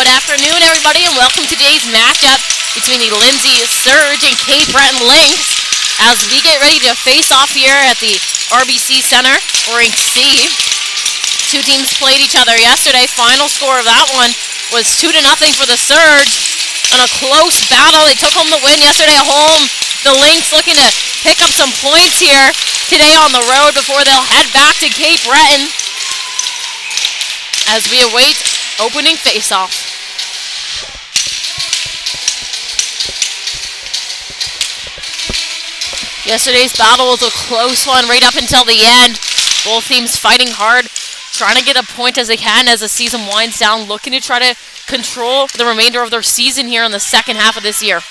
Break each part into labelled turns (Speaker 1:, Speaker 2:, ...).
Speaker 1: Good afternoon, everybody, and welcome to today's matchup between the Lindsay Surge and Breton Lynx as we get ready to face off here at the RBC Center, or Rink C. Two teams played each other yesterday. Final score of that one was 2-0 for the Surge. In a close battle, they took home the win yesterday at home. The Lynx looking to pick up some points here today on the road before they'll head back to Cape Breton as we await opening face-off. Yesterday's battle was a close one right up until the end. Both teams fighting hard, trying to get a point as they can as the season winds down, looking to try to control the remainder of their season here in the second half of this year.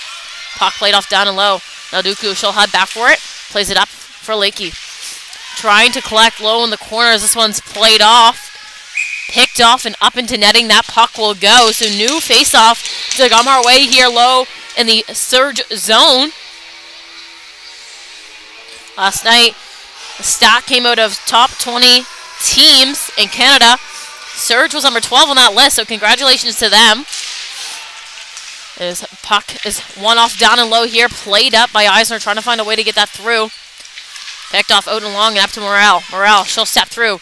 Speaker 1: Puck played off down and low. Now Duku, she'll head back for it. Plays it up for Lakey. Trying to collect low in the corners. This one's played off. Picked off and up into netting. That puck will go. So new face-off to come our way here low in the Surge zone. Last night, the stat came out of top 20 teams in Canada. Surge was number 12 on that list, so congratulations to them. This puck is one off down and low here. Played up by Eisner, trying to find a way to get that through. Picked off out and long and up to Morale. Morale, she'll step through.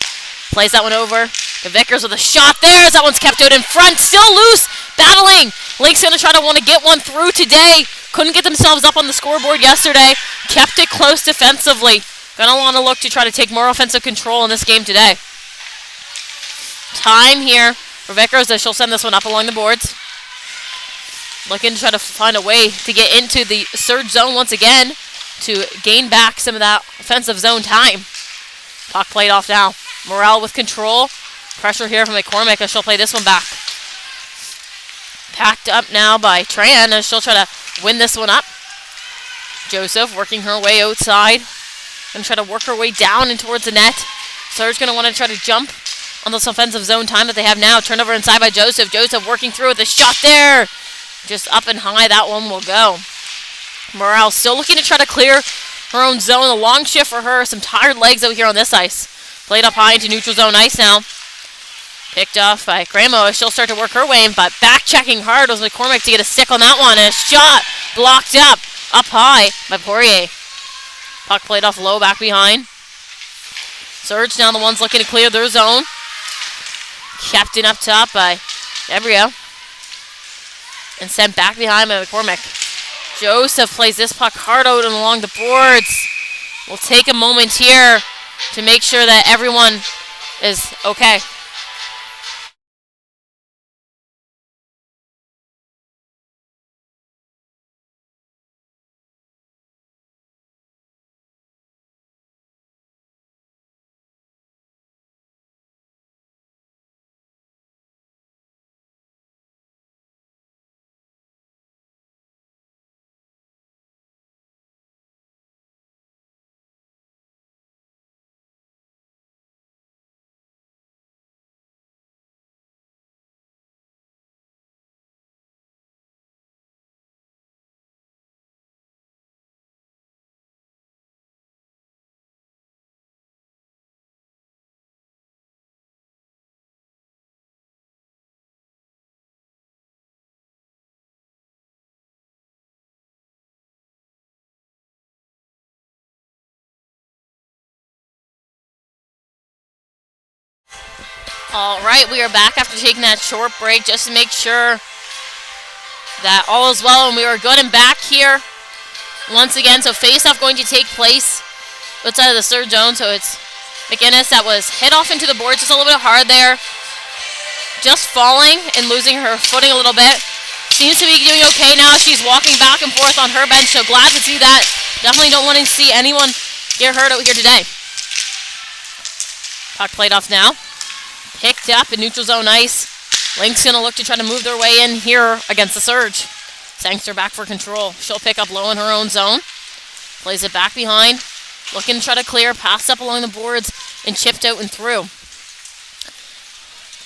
Speaker 1: Plays that one over. The Vickers with a shot there as that one's kept out in front. Still loose. Battling. Lynx going to try to want to get one through today. Couldn't get themselves up on the scoreboard yesterday. Kept it close defensively. Going to want to look to try to take more offensive control in this game today. Time here for Vickers as she'll send this one up along the boards. Looking to try to find a way to get into the Surge zone once again to gain back some of that offensive zone time. Puck played off now. Morale with control. Pressure here from McCormick as she'll play this one back. Packed up now by Tran as she'll try to win this one up. Joseph working her way outside. Going to try to work her way down and towards the net. Surge going to want to try to jump on this offensive zone time that they have now. Turnover inside by Joseph. Joseph working through with a shot there. Just up and high. That one will go. Morale still looking to try to clear her own zone. A long shift for her. Some tired legs out here on this ice. Played up high into neutral zone ice now. Picked off by Gramo as she'll start to work her way, but back checking hard was McCormick to get a stick on that one. And a shot blocked up high by Poirier. Puck played off low back behind. Surge now the ones looking to clear their zone. Kept in up top by Ebrio. And sent back behind by McCormick. Joseph plays this puck hard out and along the boards. We'll take a moment here to make sure that everyone is okay. All right, we are back after taking that short break just to make sure that all is well, and we are good and back here once again. So face-off going to take place outside of the Surge zone. So it's McInnes that was hit off into the boards just a little bit hard there. Just falling and losing her footing a little bit. Seems to be doing okay now. She's walking back and forth on her bench, so glad to see that. Definitely don't want to see anyone get hurt out here today. Puck played off now. Picked up in neutral zone ice. Lynx going to look to try to move their way in here against the Surge. Sangster back for control. She'll pick up low in her own zone. Plays it back behind. Looking to try to clear. Passed up along the boards and chipped out and through.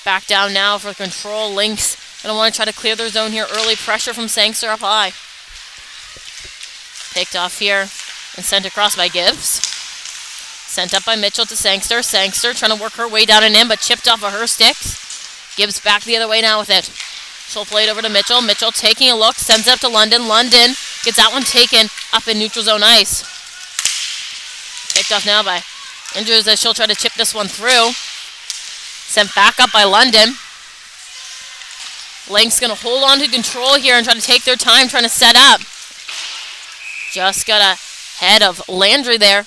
Speaker 1: Back down now for control. Lynx going to want to try to clear their zone here early. Pressure from Sangster up high. Picked off here and sent across by Gibbs. Sent up by Mitchell to Sangster. Sangster trying to work her way down and in, but chipped off of her sticks. Gibbs back the other way now with it. She'll play it over to Mitchell. Mitchell taking a look, sends it up to London. London gets that one taken up in neutral zone ice. Picked off now by Andrews as she'll try to chip this one through. Sent back up by London. Lynx going to hold on to control here and try to take their time trying to set up. Just got ahead of Landry there.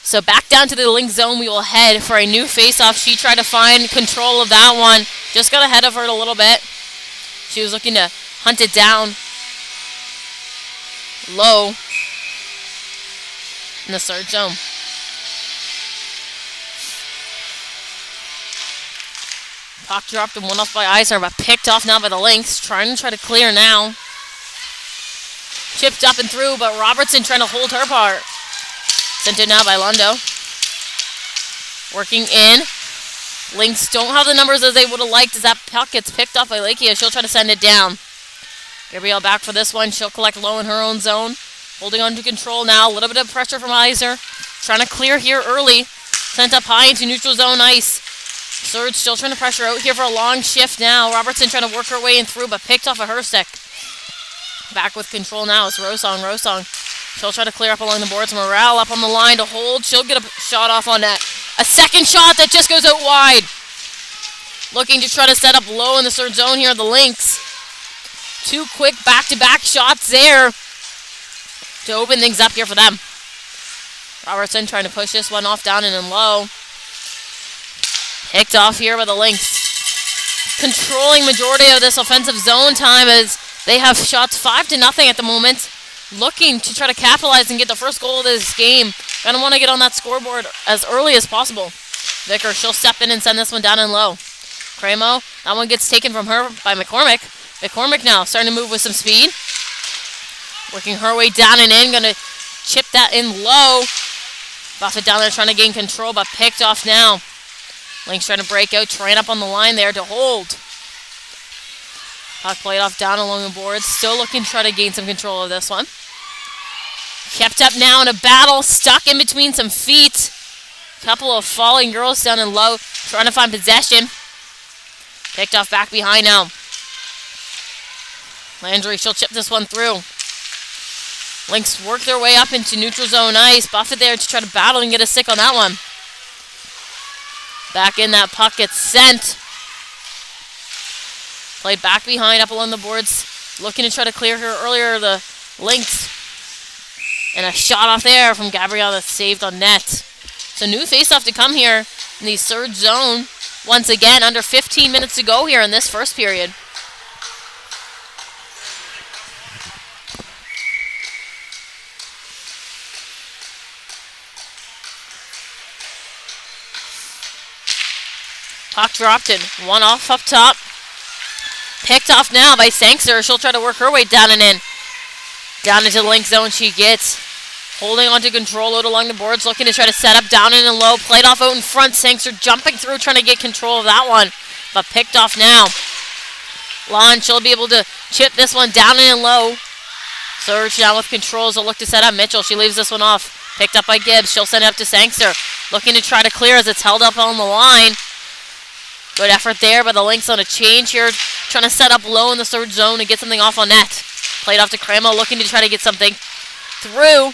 Speaker 1: So back down to the Lynx zone we will head for a new face-off. She tried to find control of that one. Just got ahead of her a little bit. She was looking to hunt it down low in the third zone. Puck dropped and one off by Iser, but picked off now by the Lynx. Trying to clear now. Chipped up and through, but Robertson trying to hold her part. Sent it now by Lundo. Working in. Lynx don't have the numbers as they would have liked as that puck gets picked off by Lakia. She'll try to send it down. Gabrielle back for this one. She'll collect low in her own zone. Holding on to control now. A little bit of pressure from Iser. Trying to clear here early. Sent up high into neutral zone ice. Surge still trying to pressure out here for a long shift now. Robertson trying to work her way in through, but picked off of her stick. Back with control now is Rosong. Rosong. She'll try to clear up along the boards. Morale up on the line to hold. She'll get a shot off on net. A second shot that just goes out wide. Looking to try to set up low in the third zone here, the Lynx. Two quick back-to-back shots there to open things up here for them. Robertson trying to push this one off down and in low. Picked off here by the Lynx. Controlling majority of this offensive zone time as they have shots 5-0 at the moment. Looking to try to capitalize and get the first goal of this game. Gonna want to get on that scoreboard as early as possible. Vickers, she'll step in and send this one down and low. Cremo, that one gets taken from her by McCormick. McCormick now starting to move with some speed. Working her way down and in. Gonna chip that in low. Buff it down there trying to gain control, but picked off now. Lynx trying to break out, trying up on the line there to hold. Puck played off down along the boards. Still looking to try to gain some control of this one. Kept up now in a battle, stuck in between some feet. Couple of falling girls down and low, trying to find possession. Picked off back behind now. Landry, she'll chip this one through. Lynx work their way up into neutral zone ice. Buff it there to try to battle and get a stick on that one. Back in, that puck gets sent. Played back behind up along the boards. Looking to try to clear her earlier, the Lynx. And a shot off there from Gabrielle that's saved on net. So new face-off to come here in the third zone. Once again, under 15 minutes to go here in this first period. Puck dropped in. One off up top. Picked off now by Sangster. She'll try to work her way down and in. Down into the Lynx zone she gets. Holding on to control out along the boards. Looking to try to set up down in and low. Played off out in front. Sangster jumping through trying to get control of that one. But picked off now. Lon, she'll be able to chip this one down in and low. Surge now with controls. Will look to set up Mitchell. She leaves this one off. Picked up by Gibbs. She'll send it up to Sangster. Looking to try to clear as it's held up on the line. Good effort there by the Lynx on a change here. Trying to set up low in the third zone and get something off on net. Played off to Cramo, looking to try to get something through.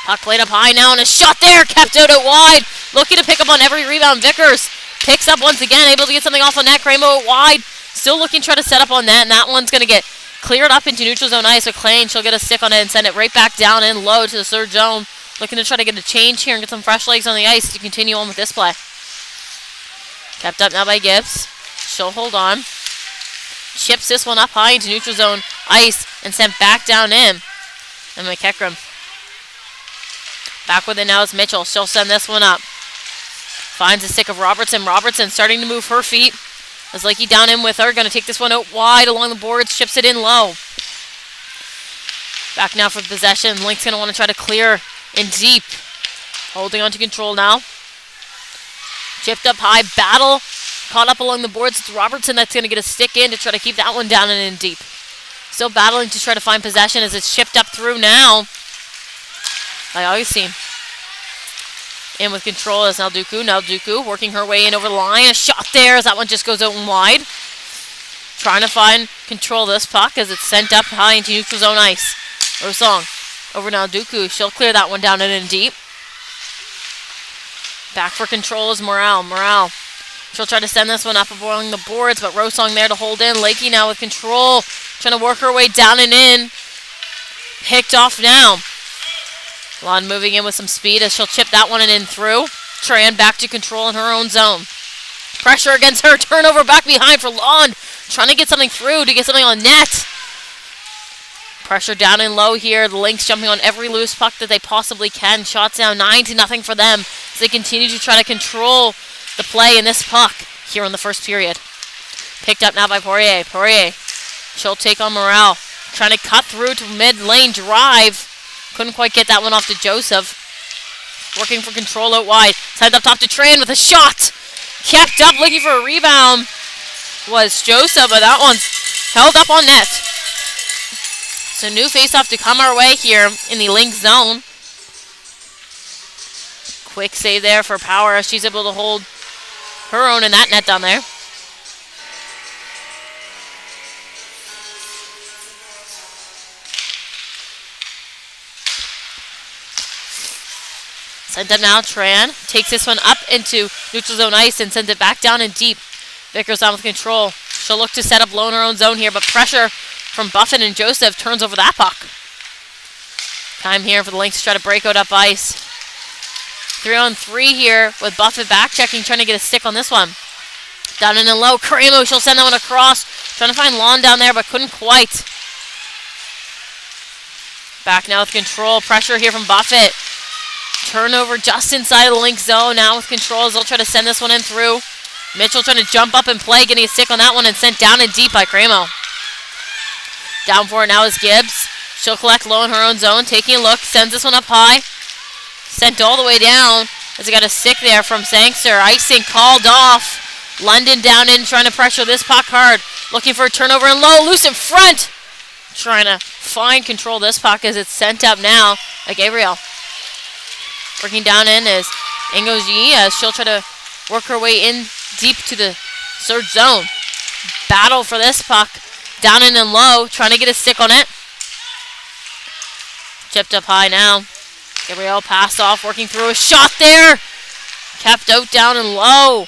Speaker 1: Puck played up high now and a shot there. Kept out wide. Looking to pick up on every rebound. Vickers picks up once again. Able to get something off on net. Cramo out wide. Still looking to try to set up on net. And that one's going to get cleared up into neutral zone ice. McLean, she'll get a stick on it and send it right back down in low to the third zone. Looking to try to get a change here and get some fresh legs on the ice to continue on with this play. Kept up now by Gibbs. She'll hold on. Chips this one up high into neutral zone ice and sent back down in. And McEachran. Back with it now is Mitchell. She'll send this one up. Finds a stick of Robertson. Robertson starting to move her feet. As Lakey down in with her. Going to take this one out wide along the boards. Chips it in low. Back now for possession. Lynx going to want to try to clear in deep. Holding on to control now. Chipped up high, battle, caught up along the boards. It's Robertson that's going to get a stick in to try to keep that one down and in deep. Still battling to try to find possession as it's chipped up through now by Augustine. In with control is Nalduku. Nalduku working her way in over the line. A shot there as that one just goes out and wide. trying to find control of this puck as it's sent up high into neutral zone ice. Rosong over now Dooku. She'll clear that one down and in deep. Back for control is Morale. She'll try to send this one up along the boards, but Rosong there to hold in. Lakey now with control. Trying to work her way down and in. Picked off now. Lon moving in with some speed as she'll chip that one and in through. Tran back to control in her own zone. Pressure against her. Turnover back behind for Lon. Trying to get something through to get something on net. Pressure down and low here. The Lynx jumping on every loose puck that they possibly can. Shots down 9-0 for them as they continue to try to control the play in this puck here in the first period. Picked up now by Poirier. She'll take on Morale. Trying to cut through to mid-lane drive. Couldn't quite get that one off to Joseph. Working for control out wide. Side up top to Tran with a shot. Kept up looking for a rebound. Was Joseph, but that one's held up on net. So new face-off to come our way here in the Lynx zone. Quick save there for Power as she's able to hold her own in that net down there. Sent up now, Tran takes this one up into neutral zone ice and sends it back down and deep. Vickers on with control. She'll look to set up low in her own zone here, but pressure from Buffett and Joseph turns over that puck. Time here for the Lynx to try to break out up ice. 3-on-3 here with Buffett back checking, trying to get a stick on this one. Down in and low, Cremo, she'll send that one across. Trying to find Lon down there, but couldn't quite. Back now with control. Pressure here from Buffett. Turnover just inside of the Lynx zone. Now with control as they'll try to send this one in through. Mitchell trying to jump up and play, getting a stick on that one and sent down and deep by Cremo. Down for it now is Gibbs. She'll collect low in her own zone, taking a look, sends this one up high. Sent all the way down as he got a stick there from Sangster. Icing called off. London down in, trying to pressure this puck hard. Looking for a turnover and low, loose in front. Trying to find control of this puck as it's sent up now by Gabriel. Working down in is Ingoji as she'll try to work her way in deep to the surge zone. Battle for this puck. Down in and low, trying to get a stick on it. Chipped up high now. Gabriel passed off, working through a shot there. Kept out down and low.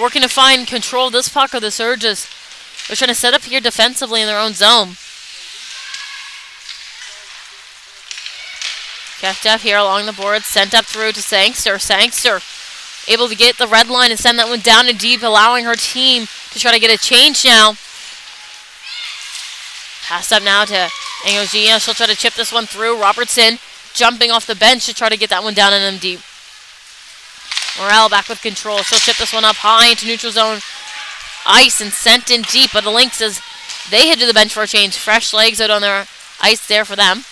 Speaker 1: Working to find control of this puck or the Surges. They're trying to set up here defensively in their own zone. Kept up here along the board, sent up through to Sangster. Sangster able to get the red line and send that one down and deep, allowing her team to try to get a change now. Pass up now to Angogia. She'll try to chip this one through. Robertson jumping off the bench to try to get that one down and deep. Morale back with control. She'll chip this one up high into neutral zone ice and sent in deep. But the Lynx, as they head to the bench for a change. Fresh legs out on their ice there for them.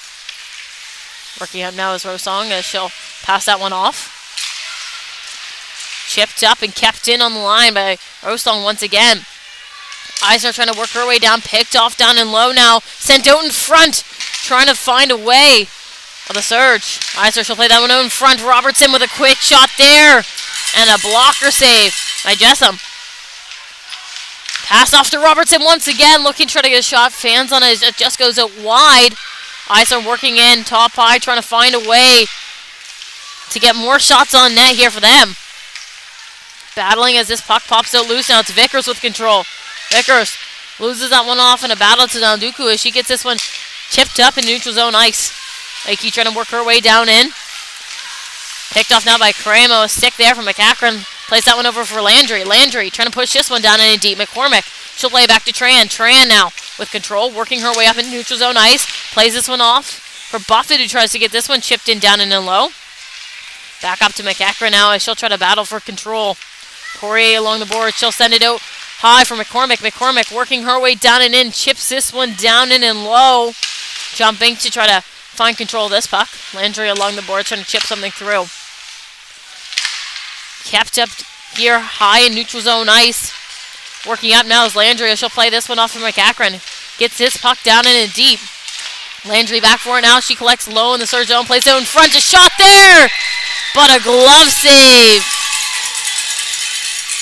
Speaker 1: Working up now is Rosong as she'll pass that one off. Chipped up and kept in on the line by Rosong once again. Eisner trying to work her way down. Picked off down and low now. Sent out in front. Trying to find a way of the surge. Eisner, she'll play that one out in front. Robertson with a quick shot there. And a blocker save by Jessam. Pass off to Robertson once again. Looking to try to get a shot. Fans on it. It just goes out wide. Eisner working in. Top high. Trying to find a way to get more shots on net here for them. Battling as this puck pops out loose. Now it's Vickers with control. Vickers loses that one off in a battle to Nanduku as she gets this one chipped up in neutral zone ice. Lakey trying to work her way down in. Picked off now by Cremo. A stick there from McCachran. Plays that one over for Landry. Landry trying to push this one down in deep. McCormick. She'll play back to Tran. Tran now with control. Working her way up in neutral zone ice. Plays this one off for Buffett, who tries to get this one chipped in down and in low. Back up to McCachran now as she'll try to battle for control. Poirier along the board. She'll send it out high for McCormick. McCormick working her way down and in. Chips this one down in and low. Jumping to try to find control of this puck. Landry along the board trying to chip something through. Kept up here high in neutral zone ice. Working up now is Landry. She'll play this one off for McCachran. Gets this puck down in and deep. Landry back for it now. She collects low in the surge zone. Plays it in front. A shot there! But a glove save.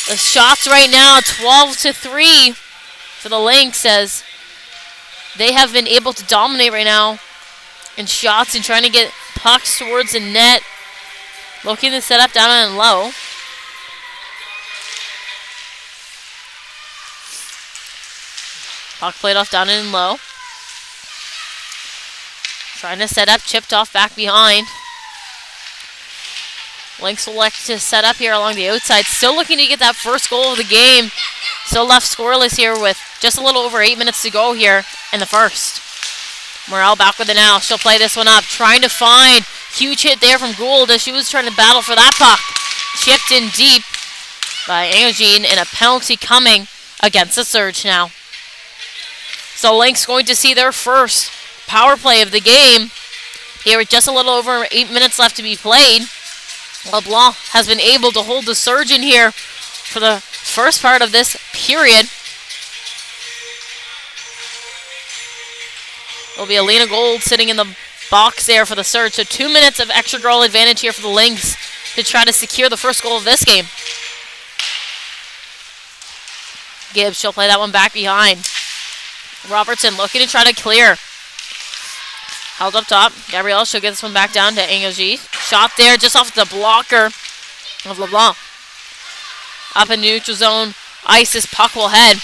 Speaker 1: The shots right now 12-3 for for the Lynx, as they have been able to dominate right now in shots and trying to get pucks towards the net. Looking to set up down and low. Puck played off down and low. Trying to set up, chipped off back behind. Lynx will elect to set up here along the outside. Still looking to get that first goal of the game. Still left scoreless here with just a little over 8 minutes to go here in the first. Morel back with it now. She'll play this one up. Trying to find. Huge hit there from Gould as she was trying to battle for that puck. Chipped in deep by Angogene, and a penalty coming against the Surge now. So Lynx going to see their first power play of the game. Here with just a little over 8 minutes left to be played. LeBlanc has been able to hold the Surge in here for the first part of this period. Will be Alina Gould sitting in the box there for the Surge. So 2 minutes of extra goal advantage here for the Lynx to try to secure the first goal of this game. Gibbs, she'll play that one back behind. Robertson looking to try to clear. Held up top. Gabrielle, she'll get this one back down to Angogie. Shot there just off the blocker of LeBlanc. Up in neutral zone. Ice, this puck will head.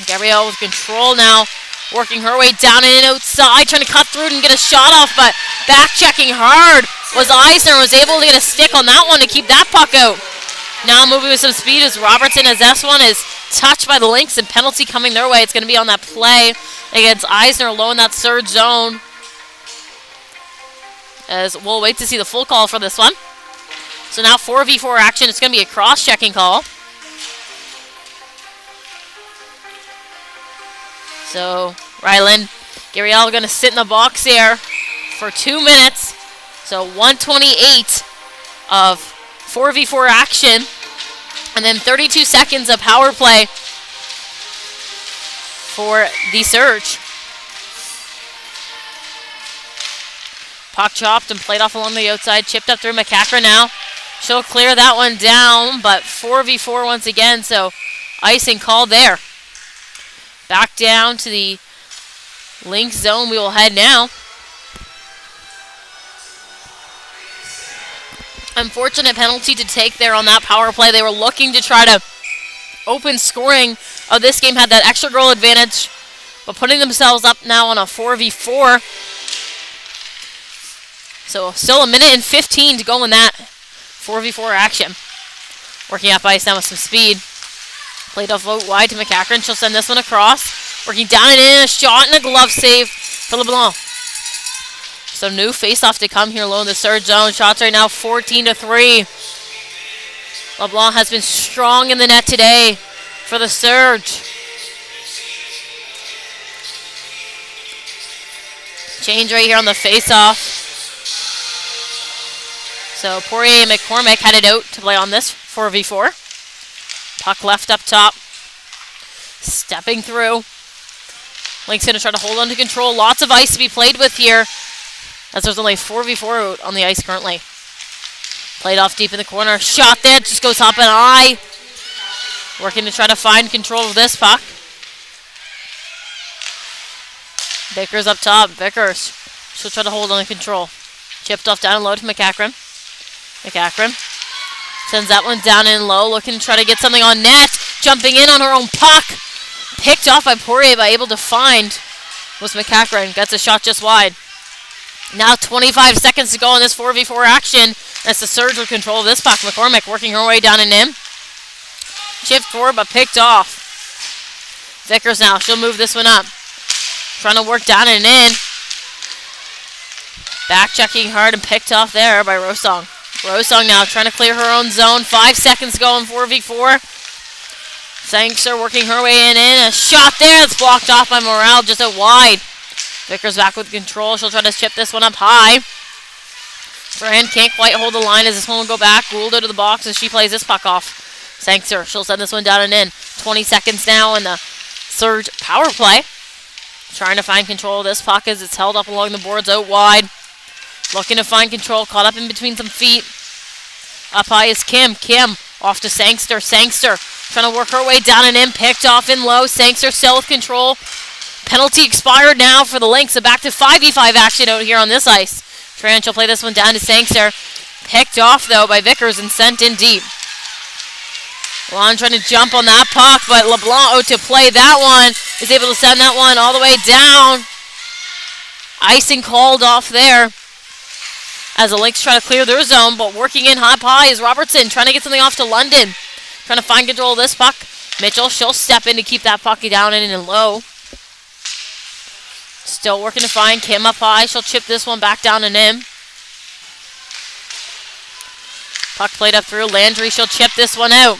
Speaker 1: Gabrielle with control now. Working her way down and outside. Trying to cut through and get a shot off, but back checking hard was Eisner. Was able to get a stick on that one to keep that puck out. Now moving with some speed is Robertson, as this one is touched by the Lynx, and penalty coming their way. It's going to be on that play against Eisner low in that Surge zone. As we'll wait to see the full call for this one. So now 4v4 action. It's going to be a cross-checking call. So Ryland Gabrielle going to sit in the box there for 2 minutes. So 1:28 of 4v4 action. And then 32 seconds of power play for the Surge. Puck chopped and played off along the outside. Chipped up through McCacker now. She'll clear that one down, but 4v4 once again, so icing called there. Back down to the Lynx zone we will head now. Unfortunate penalty to take there on that power play. They were looking to try to open scoring of this game, had that extra goal advantage, but putting themselves up now on a 4v4. So still 1:15 to go in that 4v4 action. Working up ice now with some speed. Played off out wide to McCacker. She'll send this one across. Working down and in. A shot and a glove save for LeBlanc. So new face-off to come here low in the Surge zone. Shots right now 14-3. LeBlanc has been strong in the net today for the Surge. Change right here on the face-off. So Poirier and McCormick headed out to play on this 4v4. Puck left up top. Stepping through. Lynx going to try to hold on to control. Lots of ice to be played with here, as there's only 4v4 out on the ice currently. Played off deep in the corner. Shot there. Just goes up and high. Working to try to find control of this puck. Vickers up top. Vickers. She'll try to hold on to control. Chipped off down low to McCackren. McCackren sends that one down and low. Looking to try to get something on net. Jumping in on her own puck. Picked off by Poirier, but able to find was McCackren. Gets a shot just wide. Now 25 seconds to go in this 4v4 action. As the Surge with control of this puck. McCormick working her way down and in. Chipped forward, but picked off. Vickers now. She'll move this one up. Trying to work down and in. Back checking hard and picked off there by Rosong. Rosong now trying to clear her own zone. 5 seconds to go in 4v4. Sangster working her way in. A shot there. It's blocked off by Morale just out wide. Vickers back with control. She'll try to chip this one up high. Fran can't quite hold the line as this one will go back. Gould out of the box as she plays this puck off. Sangster, she'll send this one down and in. 20 seconds now in the Surge power play. Trying to find control of this puck as it's held up along the boards out wide. Looking to find control. Caught up in between some feet. Up high is Kim. Kim off to Sangster. Sangster Trying to work her way down and in. Picked off in low. Sangster still with control. Penalty expired now for the Lynx. So back to 5v5 action out here on this ice. Tran, she'll play this one down to Sangster. Picked off, though, by Vickers and sent in deep. Lon trying to jump on that puck, but LeBlanc to play that one. Is able to send that one all the way down. Icing called off there. As the Lynx try to clear their zone, but working in high is Robertson. Trying to get something off to London. Trying to find control of this puck. Mitchell, she'll step in to keep that puck down in and low. Still working to find Kim up high. She'll chip this one back down and in. Puck played up through Landry. She'll chip this one out.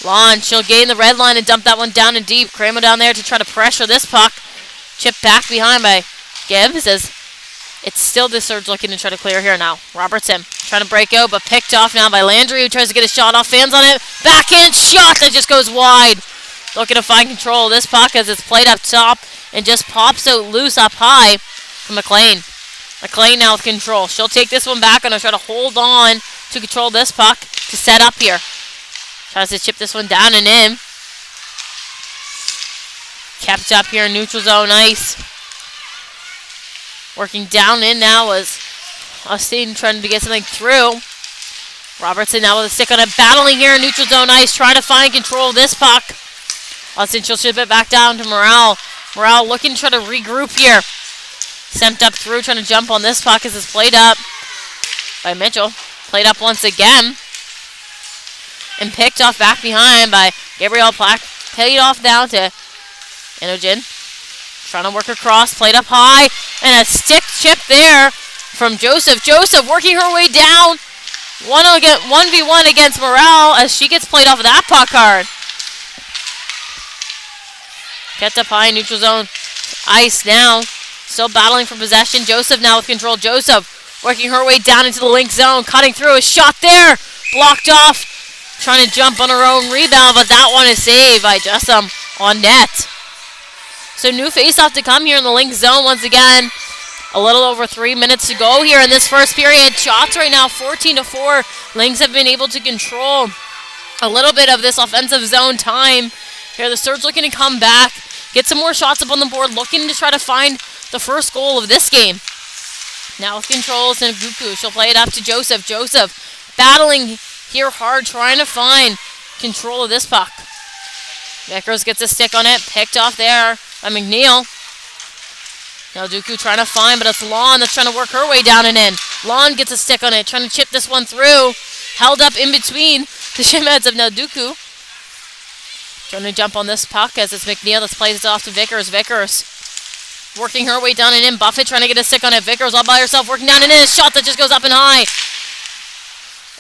Speaker 1: Lon, she'll gain the red line and dump that one down and deep. Kramer down there to try to pressure this puck. Chip back behind by Gibbs as it's still the Surge looking to try to clear here now. Robertson trying to break out, but picked off now by Landry, who tries to get a shot off. Fans on it. Backhand shot that just goes wide. Looking to find control of this puck as it's played up top and just pops out loose up high from McLean. McLean now with control. She'll take this one back and try to hold on to control this puck to set up here. Tries to chip this one down and in. Kept up here in neutral zone ice. Working down in now was Austin trying to get something through. Robertson now with a stick on it. Battling here in neutral zone ice. Trying to find control of this puck. Austin, she'll ship it back down to Morale. Morale looking to try to regroup here. Sent up through, trying to jump on this puck as it's played up by Mitchell. Played up once again. And picked off back behind by Gabrielle Plack. Paid off down to Inogen. Trying to work across, played up high. And a stick chip there from Joseph. Joseph working her way down. 1v1 against Morale as she gets played off of that puck card. Kept up high, neutral zone. Ice now. Still battling for possession. Joseph now with control. Joseph working her way down into the Lynx zone. Cutting through. A shot there. Blocked off. Trying to jump on her own rebound, but that one is saved by Jessam on net. So new face-off to come here in the Lynx zone once again. A little over 3 minutes to go here in this first period. Shots right now 14-4. Lynx have been able to control a little bit of this offensive zone time. Here the Surge looking to come back. Get some more shots up on the board. Looking to try to find the first goal of this game. Now with controls and Guku. She'll play it up to Joseph. Joseph battling here hard. Trying to find control of this puck. Vickers gets a stick on it. Picked off there by McNeil. Now Dooku trying to find, but it's Lon that's trying to work her way down and in. Lon gets a stick on it. Trying to chip this one through. Held up in between the shimheads of now Dooku. Trying to jump on this puck as it's McNeil that plays it off to Vickers. Vickers working her way down and in. Buffett trying to get a stick on it. Vickers all by herself working down and in. A shot that just goes up and high.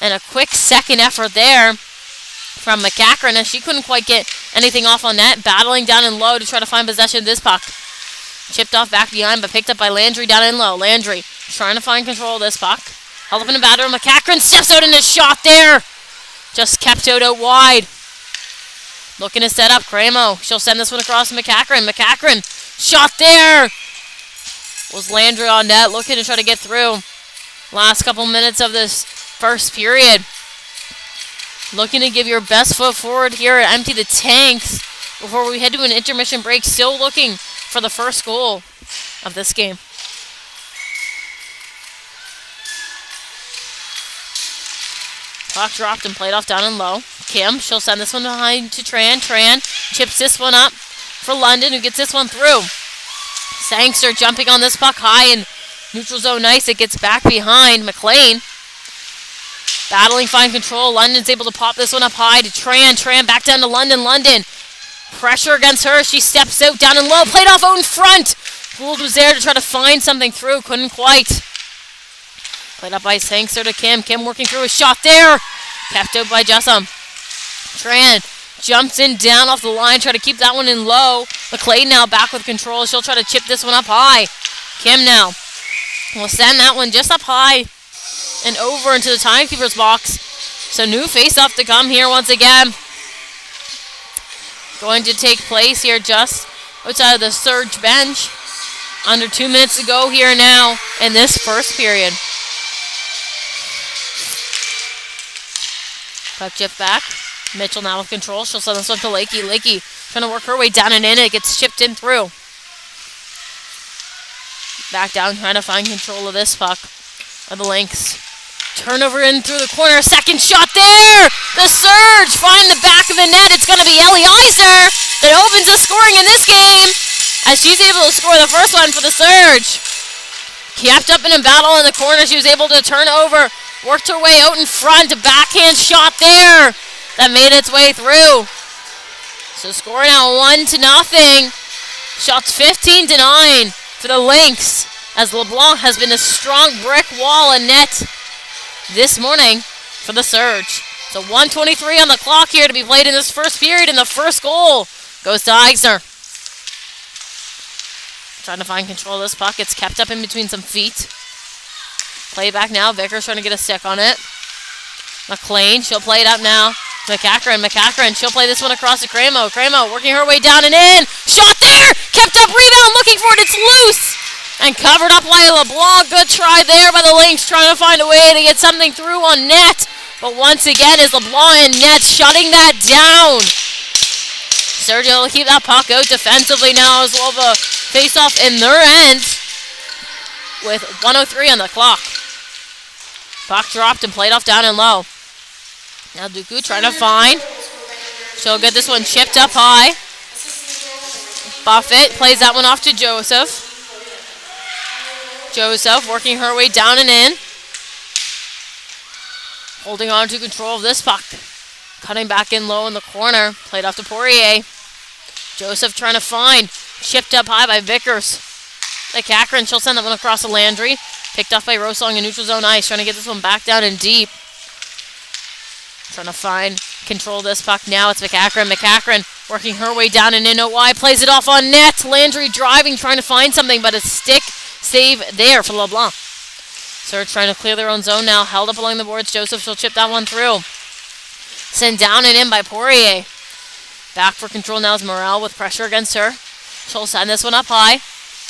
Speaker 1: And a quick second effort there from McCachran as she couldn't quite get anything off on net. Battling down and low to try to find possession of this puck. Chipped off back behind but picked up by Landry down and low. Landry trying to find control of this puck. Held up in a batter. McCachran steps out in a shot there. Just kept out wide. Looking to set up Cramo. She'll send this one across to McCachran. McCachran, shot there. Was Landry on net, looking to try to get through. Last couple minutes of this first period. Looking to give your best foot forward here and empty the tanks before we head to an intermission break. Still looking for the first goal of this game. Puck dropped and played off down and low. Kim, she'll send this one behind to Tran. Tran chips this one up for London, who gets this one through. Sangster jumping on this puck high in neutral zone ice. It gets back behind McLean. Battling fine control. London's able to pop this one up high to Tran. Tran back down to London. London. Pressure against her. She steps out down and low. Played off out in front. Gould was there to try to find something through. Couldn't quite. Played up by Sangster to Kim. Kim working through a shot there. Kept out by Jessam. Tran jumps in down off the line. Try to keep that one in low. McLean now back with control. She'll try to chip this one up high. Kim now will send that one just up high and over into the timekeeper's box. So new face-off to come here once again. Going to take place here just outside of the Surge bench. Under 2 minutes to go here now in this first period. Puck chip back. Mitchell now with control. She'll send this one to Lakey. Lakey trying to work her way down and in. It gets chipped in through. Back down, trying to find control of this puck. Of the Lynx. Turnover in through the corner. Second shot there. The Surge find the back of the net. It's going to be Ellie Eisner that opens the scoring in this game as she's able to score the first one for the Surge. Kept up in a battle in the corner. She was able to turn over. Worked her way out in front. A backhand shot there that made its way through. So score now 1-0. Shots 15-9 for the Lynx as LeBlanc has been a strong brick wall and net this morning for the Surge. So 1:23 on the clock here to be played in this first period, and the first goal goes to Eisner. Trying to find control of this puck. It's kept up in between some feet. Play back now. Vickers trying to get a stick on it. McLean, she'll play it up now. McCachran, she'll play this one across to Cramo. Cramo working her way down and in. Shot there! Kept up, rebound, looking for it. It's loose! And covered up by LeBlanc. Good try there by the Lynx, trying to find a way to get something through on net. But once again, is LeBlanc and net shutting that down. Sergio will keep that puck out defensively now as well. The face-off in their end with 1:03 on the clock. Puck dropped and played off down and low. Now Dooku trying to find. She'll get this one chipped up high. Buffett plays that one off to Joseph. Joseph working her way down and in. Holding on to control of this puck. Cutting back in low in the corner. Played off to Poirier. Joseph trying to find. Chipped up high by Vickers. McCachran, she'll send that one across to Landry. Picked off by Rosong in neutral zone ice. Trying to get this one back down and deep. Trying to find control of this puck now. It's McCachran. McCachran working her way down and in. OY plays it off on net. Landry driving, trying to find something, but a stick save there for LeBlanc. Surge trying to clear their own zone now. Held up along the boards. Joseph, she'll chip that one through. Sent down and in by Poirier. Back for control now is Morel with pressure against her. She'll send this one up high.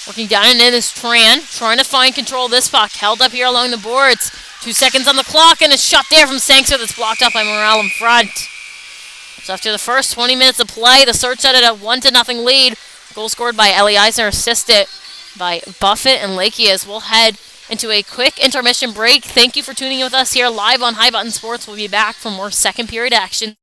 Speaker 1: Working down and in is Tran. Trying to find control of this puck. Held up here along the boards. 2 seconds on the clock, and a shot there from Sangster that's blocked up by Morel in front. So after the first 20 minutes of play, the Surge set it at 1-0 lead. Goal scored by Ellie Eisner, assisted by Buffett and Lakey, as we'll head into a quick intermission break. Thank you for tuning in with us here live on High Button Sports. We'll be back for more second period action.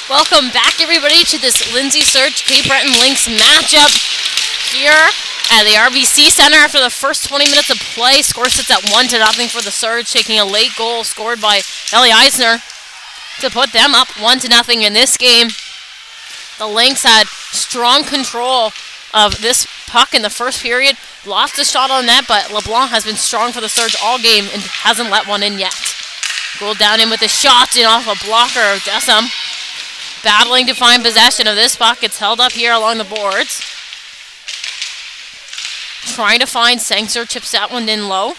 Speaker 1: Welcome back, everybody, to this Lindsay Surge Cape Breton Lynx matchup here at the RBC Center after the first 20 minutes of play. Score sits at 1-0 for the Surge, taking a late goal scored by Ellie Eisner to put them up 1-0 in this game. The Lynx had strong control of this puck in the first period. Lost a shot on net, but LeBlanc has been strong for the Surge all game and hasn't let one in yet. Goal down in with a shot and off a blocker of Dessam. Battling to find possession of this puck. It's held up here along the boards. Trying to find Sangster. Chips that one in low.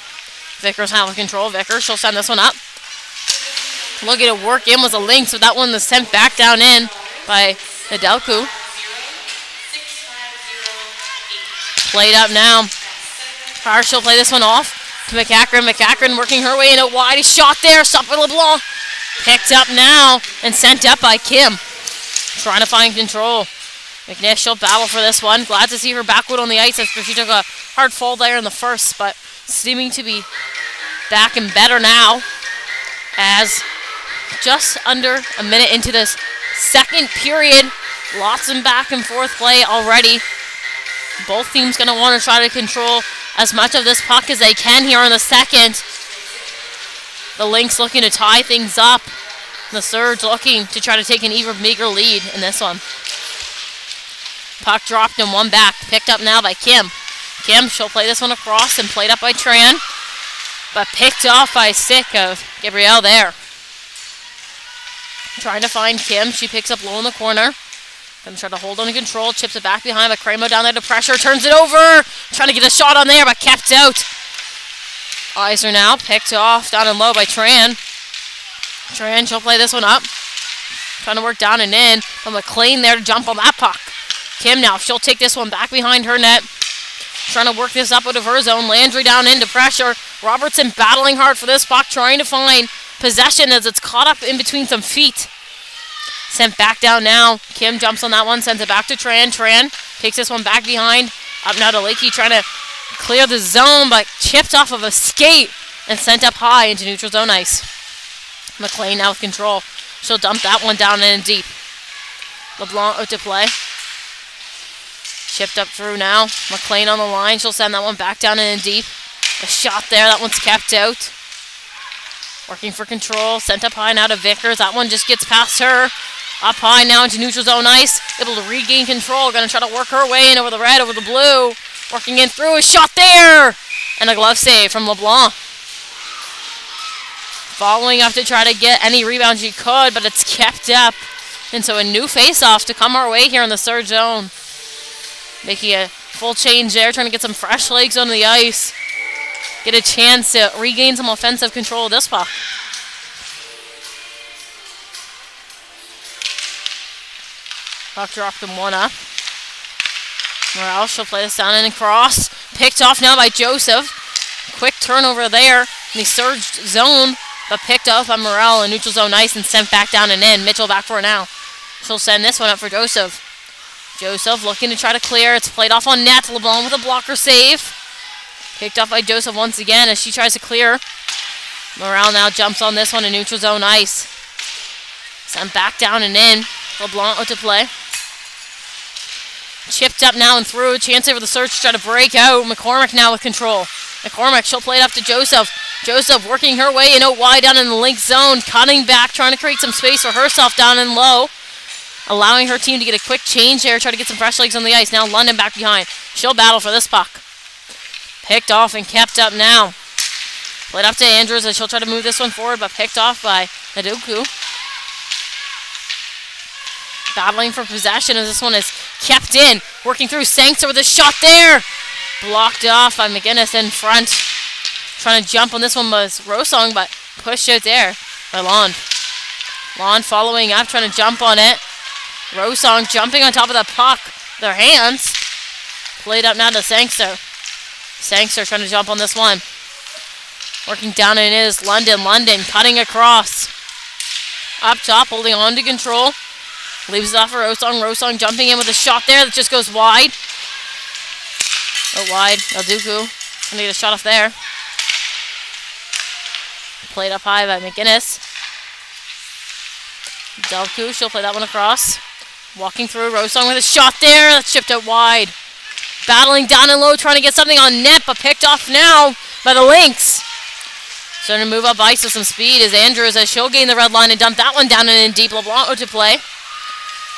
Speaker 1: Vickers has control. Vickers, she'll send this one up. Looking to work in was a Lynx, but that one was sent back down in by Nedelku. Played up now. Harsh, she'll play this one off to McCackron. McCackron working her way in a wide shot there. Stopped by LeBlanc. Picked up now and sent up by Kim. Trying to find control. McNish, she'll battle for this one. Glad to see her backwood on the ice after she took a hard fall there in the first, but seeming to be back and better now as just under a minute into this second period. Lots of back and forth play already. Both teams going to want to try to control as much of this puck as they can here in the second. The Lynx looking to tie things up. The Surge looking to try to take an even meager lead in this one. Puck dropped and one back. Picked up now by Kim. Kim, she'll play this one across and played up by Tran. But picked off by stick of Gabrielle there. Trying to find Kim. She picks up low in the corner. Gonna try to hold on to control. Chips it back behind, but Cremo down there to pressure. Turns it over. Trying to get a shot on there, but kept out. Eisner now picked off down and low by Tran. Tran, she'll play this one up. Trying to work down and in. But McLean there to jump on that puck. Kim now, she'll take this one back behind her net. Trying to work this up out of her zone. Landry down into pressure. Robertson battling hard for this puck. Trying to find possession as it's caught up in between some feet. Sent back down now. Kim jumps on that one. Sends it back to Tran. Tran takes this one back behind. Up now to Lakey. Trying to clear the zone, but chipped off of a skate and sent up high into neutral zone ice. McLean now with control. She'll dump that one down in deep. LeBlanc out to play. Chipped up through now. McLean on the line. She'll send that one back down in deep. A shot there. That one's kept out. Working for control. Sent up high now to Vickers. That one just gets past her. Up high now into neutral zone ice. Able to regain control. Going to try to work her way in over the red, over the blue. Working in through. A shot there. And a glove save from LeBlanc. Following up to try to get any rebound she could, but it's kept up. And so a new face-off to come our way here in the Surge zone. Making a full change there, trying to get some fresh legs on the ice. Get a chance to regain some offensive control of this puck. Puck dropped them one up. Morales, she'll play this down and cross. Picked off now by Joseph. Quick turnover there in the Surge zone. But picked up by Morel in neutral zone ice and sent back down and in. Mitchell back for it now. She'll send this one up for Joseph. Joseph looking to try to clear. It's played off on net. LeBlanc with a blocker save. Picked up by Joseph once again as she tries to clear. Morel now jumps on this one in neutral zone ice. Sent back down and in. LeBlanc out to play. Chipped up now and through. A chance over the Surge to try to break out. McCormick now with control. McCormick, she'll play it up to Joseph. Joseph working her way in out wide down in the Lynx zone. Cutting back, trying to create some space for herself down and low. Allowing her team to get a quick change there. Try to get some fresh legs on the ice. Now London back behind. She'll battle for this puck. Picked off and kept up now. Played up to Andrews as she'll try to move this one forward, but picked off by Naduku. Battling for possession as this one is kept in. Working through Sangster with a shot there. Blocked off by McGinnis in front. Trying to jump on this one was Rosong, but pushed out there by Lond. Lond following up, trying to jump on it. Rosong jumping on top of the puck. Their hands. Played up now to Sangster. Sangster trying to jump on this one. Working down in is London. London cutting across. Up top, holding on to control. Leaves it off for Rosong. Rosong jumping in with a shot there that just goes wide. Out wide. El Duku. Gonna get a shot off there. Played up high by McGinnis. Delku, she'll play that one across. Walking through, Rosong with a shot there. That's chipped out wide. Battling down and low, trying to get something on net, but picked off now by the Lynx. Starting to move up ice with some speed as Andrews, as she'll gain the red line and dump that one down and in deep. LeBlanc to play.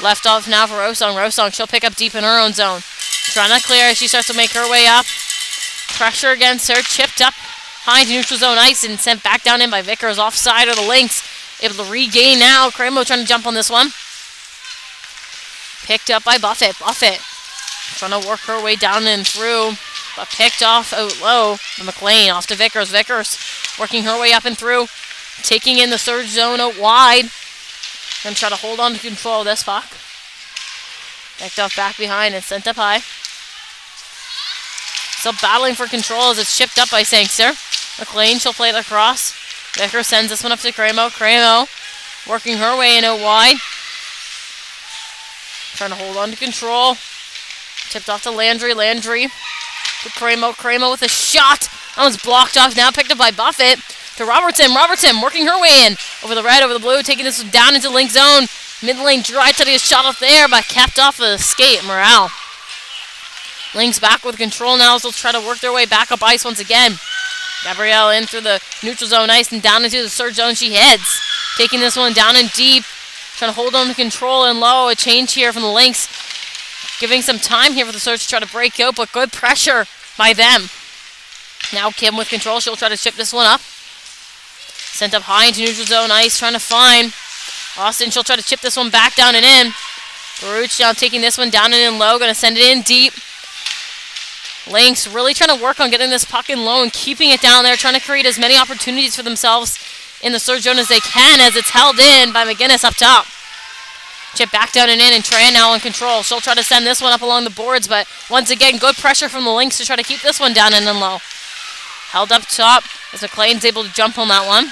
Speaker 1: Left off now for Rosong. Rosong, she'll pick up deep in her own zone. Trying to clear as she starts to make her way up. Pressure against her, chipped up high into neutral zone ice and sent back down in by Vickers. Offside of the Lynx. Able to regain now. Cramo trying to jump on this one. Picked up by Buffett. Buffett trying to work her way down and through, but picked off out low by McLean. Off to Vickers. Vickers working her way up and through. Taking in the third zone out wide. Gonna try to hold on to control of this puck. Picked off back behind and sent up high. Still battling for control as it's chipped up by Sangster. McLean, she'll play it across. Vickers sends this one up to Cramo. Cramo working her way in out wide. Trying to hold on to control. Tipped off to Landry. Landry to Cramo. Cramo with a shot. That one's blocked off now. Picked up by Buffett. To Robertson. Robertson working her way in. Over the red, over the blue. Taking this one down into Link zone. Mid lane dry to get shot off there, but kept off of the skate. Morale. Lynx back with control now, so they'll try to work their way back up ice once again. Gabrielle in through the neutral zone ice and down into the third zone she heads. Taking this one down and deep. Trying to hold on to control and low. A change here from the Lynx. Giving some time here for the Surge to try to break out, but good pressure by them. Now Kim with control. She'll try to chip this one up. Sent up high into neutral zone ice. Trying to find Austin. She'll try to chip this one back down and in. Baruch now taking this one down and in low. Going to send it in deep. Lynx really trying to work on getting this puck in low and keeping it down there. Trying to create as many opportunities for themselves in the Surge zone as they can as it's held in by McGinnis up top. Chip back down and in, and Tran now in control. She'll try to send this one up along the boards, but once again, good pressure from the Lynx to try to keep this one down and in low. Held up top as McLean's able to jump on that one.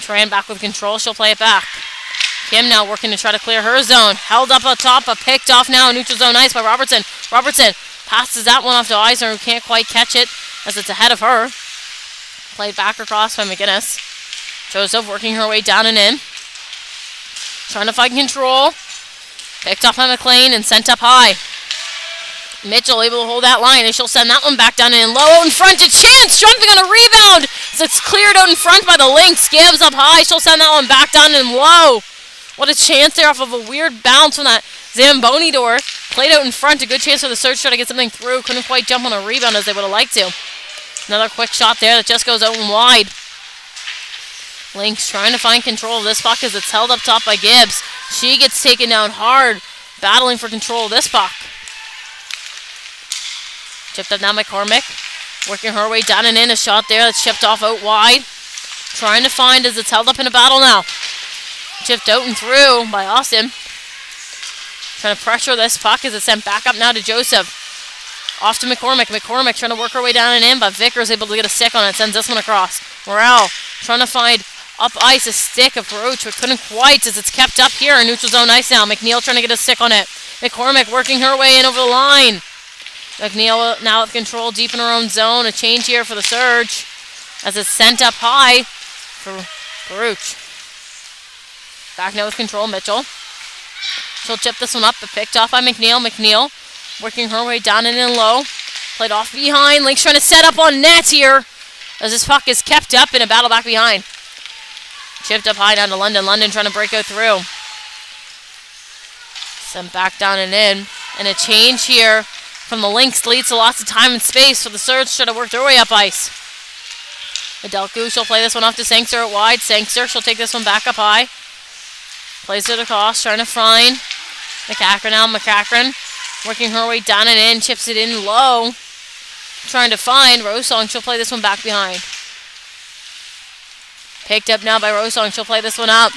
Speaker 1: Tran back with control. She'll play it back. Kim now working to try to clear her zone. Held up on top, but picked off now in neutral zone ice by Robertson. Robertson passes that one off to Eisner, who can't quite catch it as it's ahead of her. Played back across by McGinnis. Joseph working her way down and in. Trying to find control. Picked off by McLean and sent up high. Mitchell able to hold that line, and she'll send that one back down and low out in front. A chance jumping on a rebound. As it's cleared out in front by the Lynx. Gibbs up high. She'll send that one back down and low. What a chance there off of a weird bounce from that Zamboni door. Played out in front. A good chance for the Surge to try to get something through. Couldn't quite jump on a rebound as they would have liked to. Another quick shot there that just goes out and wide. Lynx trying to find control of this puck as it's held up top by Gibbs. She gets taken down hard, battling for control of this puck. Chipped up now by McCormick. Working her way down and in. A shot there that's chipped off out wide. Trying to find as it's held up in a battle now. Chipped out and through by Austin. Trying to pressure this puck as it's sent back up now to Joseph. Off to McCormick. McCormick trying to work her way down and in, but Vickers able to get a stick on it. Sends this one across. Morale trying to find up ice a stick of Roach, but couldn't quite as it's kept up here in neutral zone ice now. McNeil trying to get a stick on it. McCormick working her way in over the line. McNeil now with control deep in her own zone. A change here for the Surge as it's sent up high for Baruch. Back now with control, Mitchell. She'll chip this one up, but picked off by McNeil. McNeil working her way down and in low. Played off behind. Lynx trying to set up on net here as this puck is kept up in a battle back behind. Chipped up high down to London. London trying to break out through. Sent back down and in. And a change here from the Lynx leads to lots of time and space for the Surge trying to work their way up ice. Adelku, she'll play this one off to Sangster out wide. Sangster, she'll take this one back up high. Plays it across, trying to find McCachran now. McCachran working her way down and in, chips it in low. Trying to find Rosong, she'll play this one back behind. Picked up now by Rosong, she'll play this one up.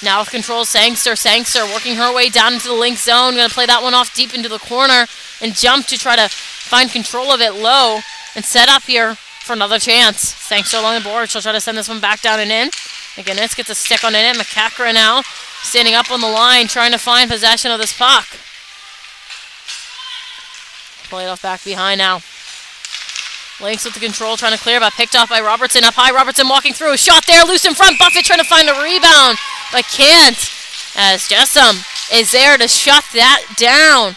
Speaker 1: Now with control, Sangster. Sangster working her way down into the Lynx zone. Going to play that one off deep into the corner and jump to try to find control of it low and set up here for another chance. Sangster along the board. She'll try to send this one back down and in. McGinnis gets a stick on it. McCachran now standing up on the line trying to find possession of this puck. Play it off back behind now. Lynx with the control, trying to clear, but picked off by Robertson. Up high, Robertson walking through. A shot there, loose in front. Buffett trying to find a rebound. but can't, as Jessam is there to shut that down.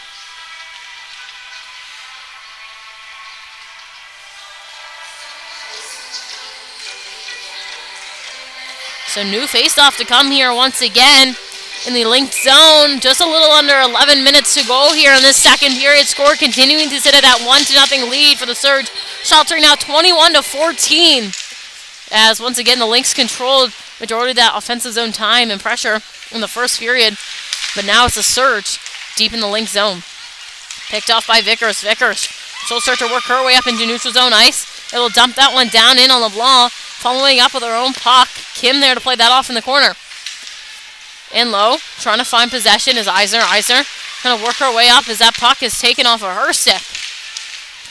Speaker 1: So new face-off to come here once again in the Lynx zone. Just a little under 11 minutes to go here in this second period. Score continuing to sit at that 1-0 lead for the Surge. Sheltering now 21-14. As once again the Lynx controlled majority of that offensive zone time and pressure in the first period. But now it's the Surge deep in the Lynx zone. Picked off by Vickers. She'll start to work her way up into neutral zone ice. It'll dump that one down in on LeBlanc. Following up with her own puck. Kim there to play that off in the corner. In low, trying to find possession is Eisner. Trying to work her way up as that puck is taken off of her stick.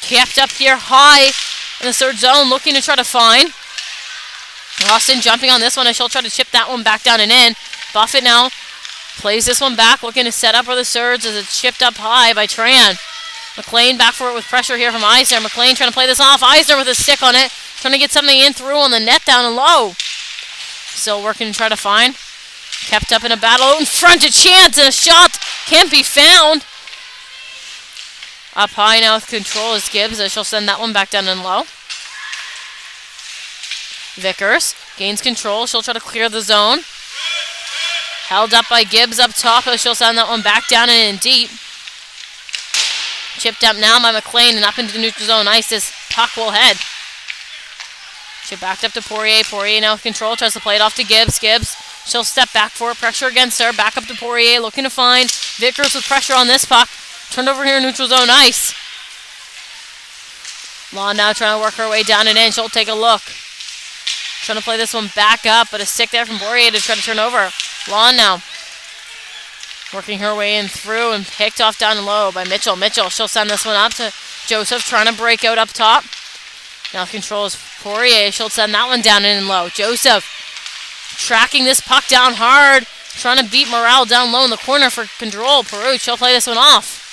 Speaker 1: Kept up here high in the Surge zone, looking to try to find. Austin jumping on this one, and she'll try to chip that one back down and in. Buffett now plays this one back, looking to set up for the Surge as it's chipped up high by Tran. McLean back for it with pressure here from Eisner. McLean trying to play this off. Eisner with a stick on it. Trying to get something in through on the net down and low. Still working to try to find. Kept up in a battle out in front. A chance and a shot can't be found. Up high now with control is Gibbs as she'll send that one back down and low. Vickers gains control. She'll try to clear the zone. Held up by Gibbs up top as she'll send that one back down and in deep. Chipped up now by McLean and up into the neutral zone ice. This puck will head. She backed up to Poirier. Poirier now with control. Tries to play it off to Gibbs. She'll step back for it. Pressure against her. Back up to Poirier. Looking to find Vickers with pressure on this puck. Turned over here in neutral zone ice. Law now trying to work her way down and in. She'll take a look. Trying to play this one back up. But a stick there from Poirier to try to turn over. Law now working her way in through and picked off down low by Mitchell. She'll send this one up to Joseph. Trying to break out up top. Now controls Poirier. She'll send that one down in and low. Joseph tracking this puck down hard. Trying to beat Morale down low in the corner for control. Peru, she'll play this one off.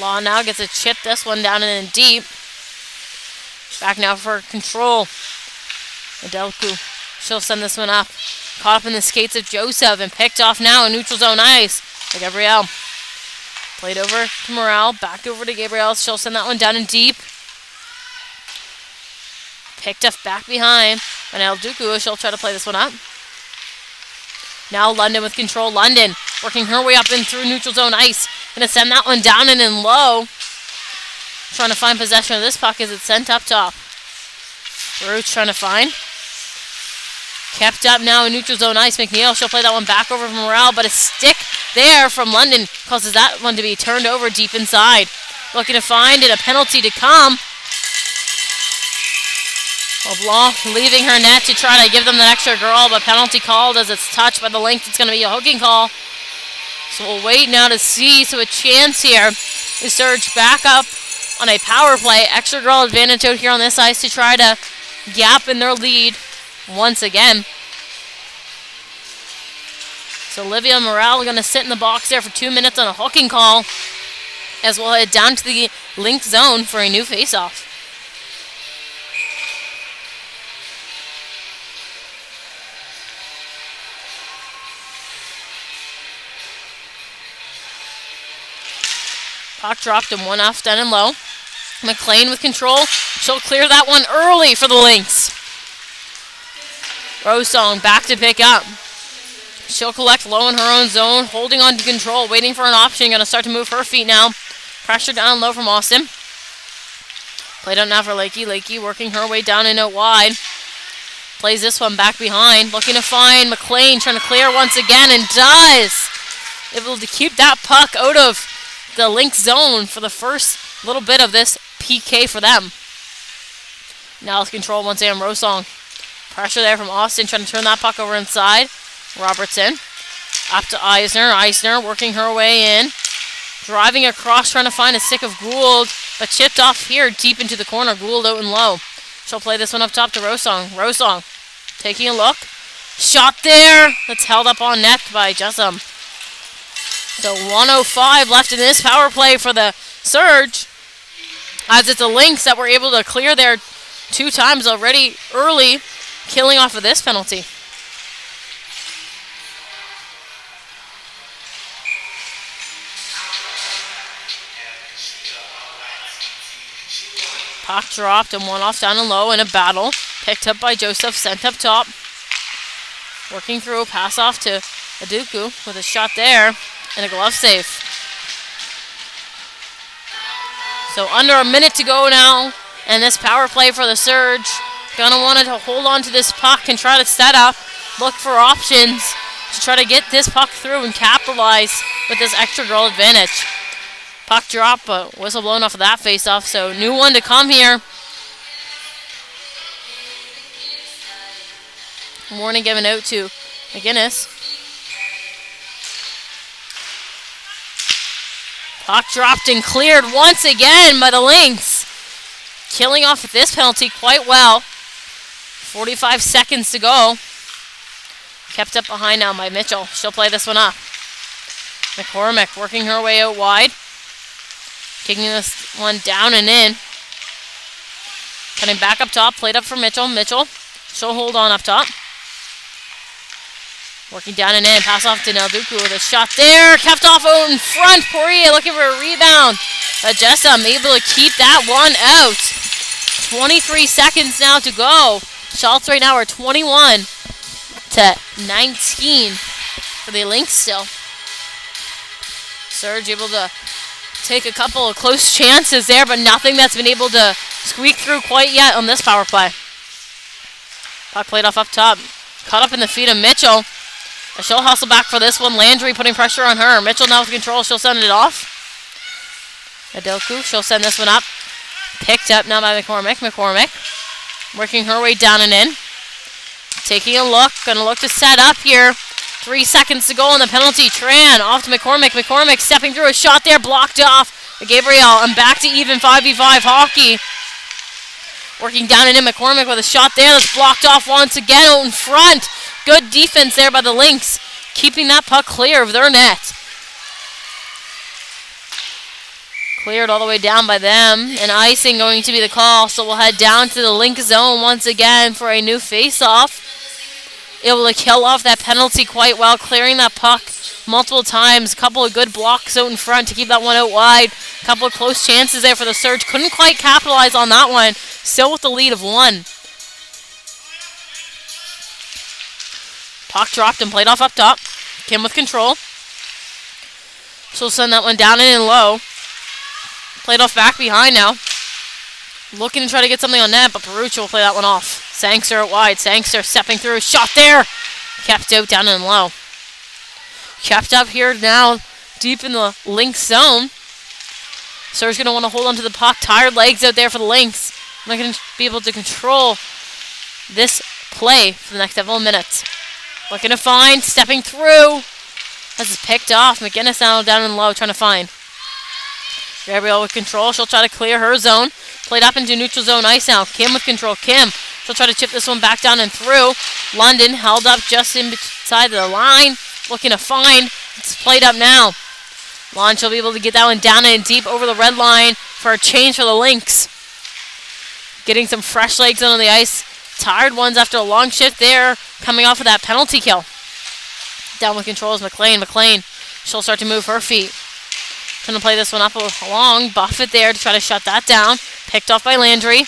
Speaker 1: Law now gets a chip this one down in and deep. Back now for control. Adelku. She'll send this one up. Caught up in the skates of Joseph and picked off now in neutral zone ice by Gabrielle. Played over to Morale. Back over to Gabrielle. She'll send that one down in deep. Picked up back behind. And now Duku, she'll try to play this one up. Now London with control. London working her way up and through neutral zone ice. Gonna send that one down and in low. Trying to find possession of this puck as it's sent up top. Baruch trying to find. Kept up now in neutral zone ice. McNeil, she'll play that one back over from Morale, but a stick there from London causes that one to be turned over deep inside. Looking to find it, a penalty to come. LeBlanc leaving her net to try to give them that extra girl, but penalty called as it's touched by the Lynx. It's going to be a hooking call. So we'll wait now to see. So a chance here to surge back up on a power play. Extra girl advantage out here on this ice to try to gap in their lead once again. So Olivia Morale going to sit in the box there for 2 minutes on a hooking call as we'll head down to the Lynx zone for a new face-off. Puck dropped and one off down and low. McLean with control. She'll clear that one early for the Lynx. Rosong back to pick up. She'll collect low in her own zone, holding on to control, waiting for an option. Going to start to move her feet now. Pressure down low from Austin. Played out now for Lakey. Lakey working her way down and out wide. Plays this one back behind. Looking to find McLean, trying to clear once again, and does. Able to keep that puck out of the Lynx zone for the first little bit of this PK for them. Now with control once again, Rosong. Pressure there from Austin, trying to turn that puck over inside. Robertson. Up to Eisner. Eisner working her way in. Driving across, trying to find a stick of Gould, but chipped off here deep into the corner. Gould out and low. She'll play this one up top to Rosong. Rosong taking a look. Shot there. That's held up on net by Jessam. So 1:05 left in this power play for the Surge. As it's the Lynx that were able to clear there 2 times already early, killing off of this penalty. Puck dropped and one off down and low in a battle. Picked up by Joseph, sent up top. Working through, pass off to Aduku with a shot there and a glove save. So under a minute to go now, and this power play for the Surge. Gonna want to hold on to this puck and try to set up, look for options to try to get this puck through and capitalize with this extra goal advantage. Puck drop, but whistle blown off of that face-off, so new one to come here. Warning given out to McGinnis. Puck dropped and cleared once again by the Lynx. Killing off this penalty quite well. 45 seconds to go. Kept up behind now by Mitchell. She'll play this one up. McCormick working her way out wide. Kicking this one down and in. Cutting back up top. Played up for Mitchell. Mitchell. She'll hold on up top. Working down and in. Pass off to Nelduku with a shot there. Kept off out in front. Poirier looking for a rebound. But Jessam able to keep that one out. 23 seconds now to go. Shots right now are 21 to 19 for the Lynx still. Surge able to take a couple of close chances there, but nothing that's been able to squeak through quite yet on this power play. Puck played off up top. Caught up in the feet of Mitchell. She'll hustle back for this one. Landry putting pressure on her. Mitchell now with control. She'll send it off. Adelku, she'll send this one up. Picked up now by McCormick. McCormick working her way down and in. Taking a look. Gonna look to set up here. 3 seconds to go on the penalty. Tran off to McCormick. McCormick stepping through a shot there. Blocked off. Gabriel and back to even 5v5 hockey. Working down and in. McCormick with a shot there. That's blocked off once again out in front. Good defense there by the Lynx. Keeping that puck clear of their net. Cleared all the way down by them. And icing going to be the call. So we'll head down to the Lynx zone once again for a new face-off. Able to kill off that penalty quite well. Clearing that puck multiple times. A couple of good blocks out in front to keep that one out wide. A couple of close chances there for the Surge. Couldn't quite capitalize on that one. Still with the lead of 1. Puck dropped and played off up top. Kim with control. She'll send that one down and in low. Played off back behind now. Looking to try to get something on net, but Perucci will play that one off. Sangster out wide. Sangster stepping through. Shot there. Kept out down and low. Kept up here now deep in the Lynx zone. Surge going to want to hold on to the puck. Tired legs out there for the Lynx. Not going to be able to control this play for the next several minutes. Looking to find. Stepping through. This is picked off. McGinnis now down and low trying to find. Gabrielle with control. She'll try to clear her zone. Played up into neutral zone ice now. Kim with control. Kim. She'll try to chip this one back down and through. London held up just inside the line. Looking to find. It's played up now. Lon, she'll be able to get that one down and deep over the red line for a change for the Lynx. Getting some fresh legs on the ice. Tired ones after a long shift there. Coming off of that penalty kill. Down with control is McLean. McLean, she'll start to move her feet. Gonna play this one up along. Buffett there to try to shut that down. Picked off by Landry.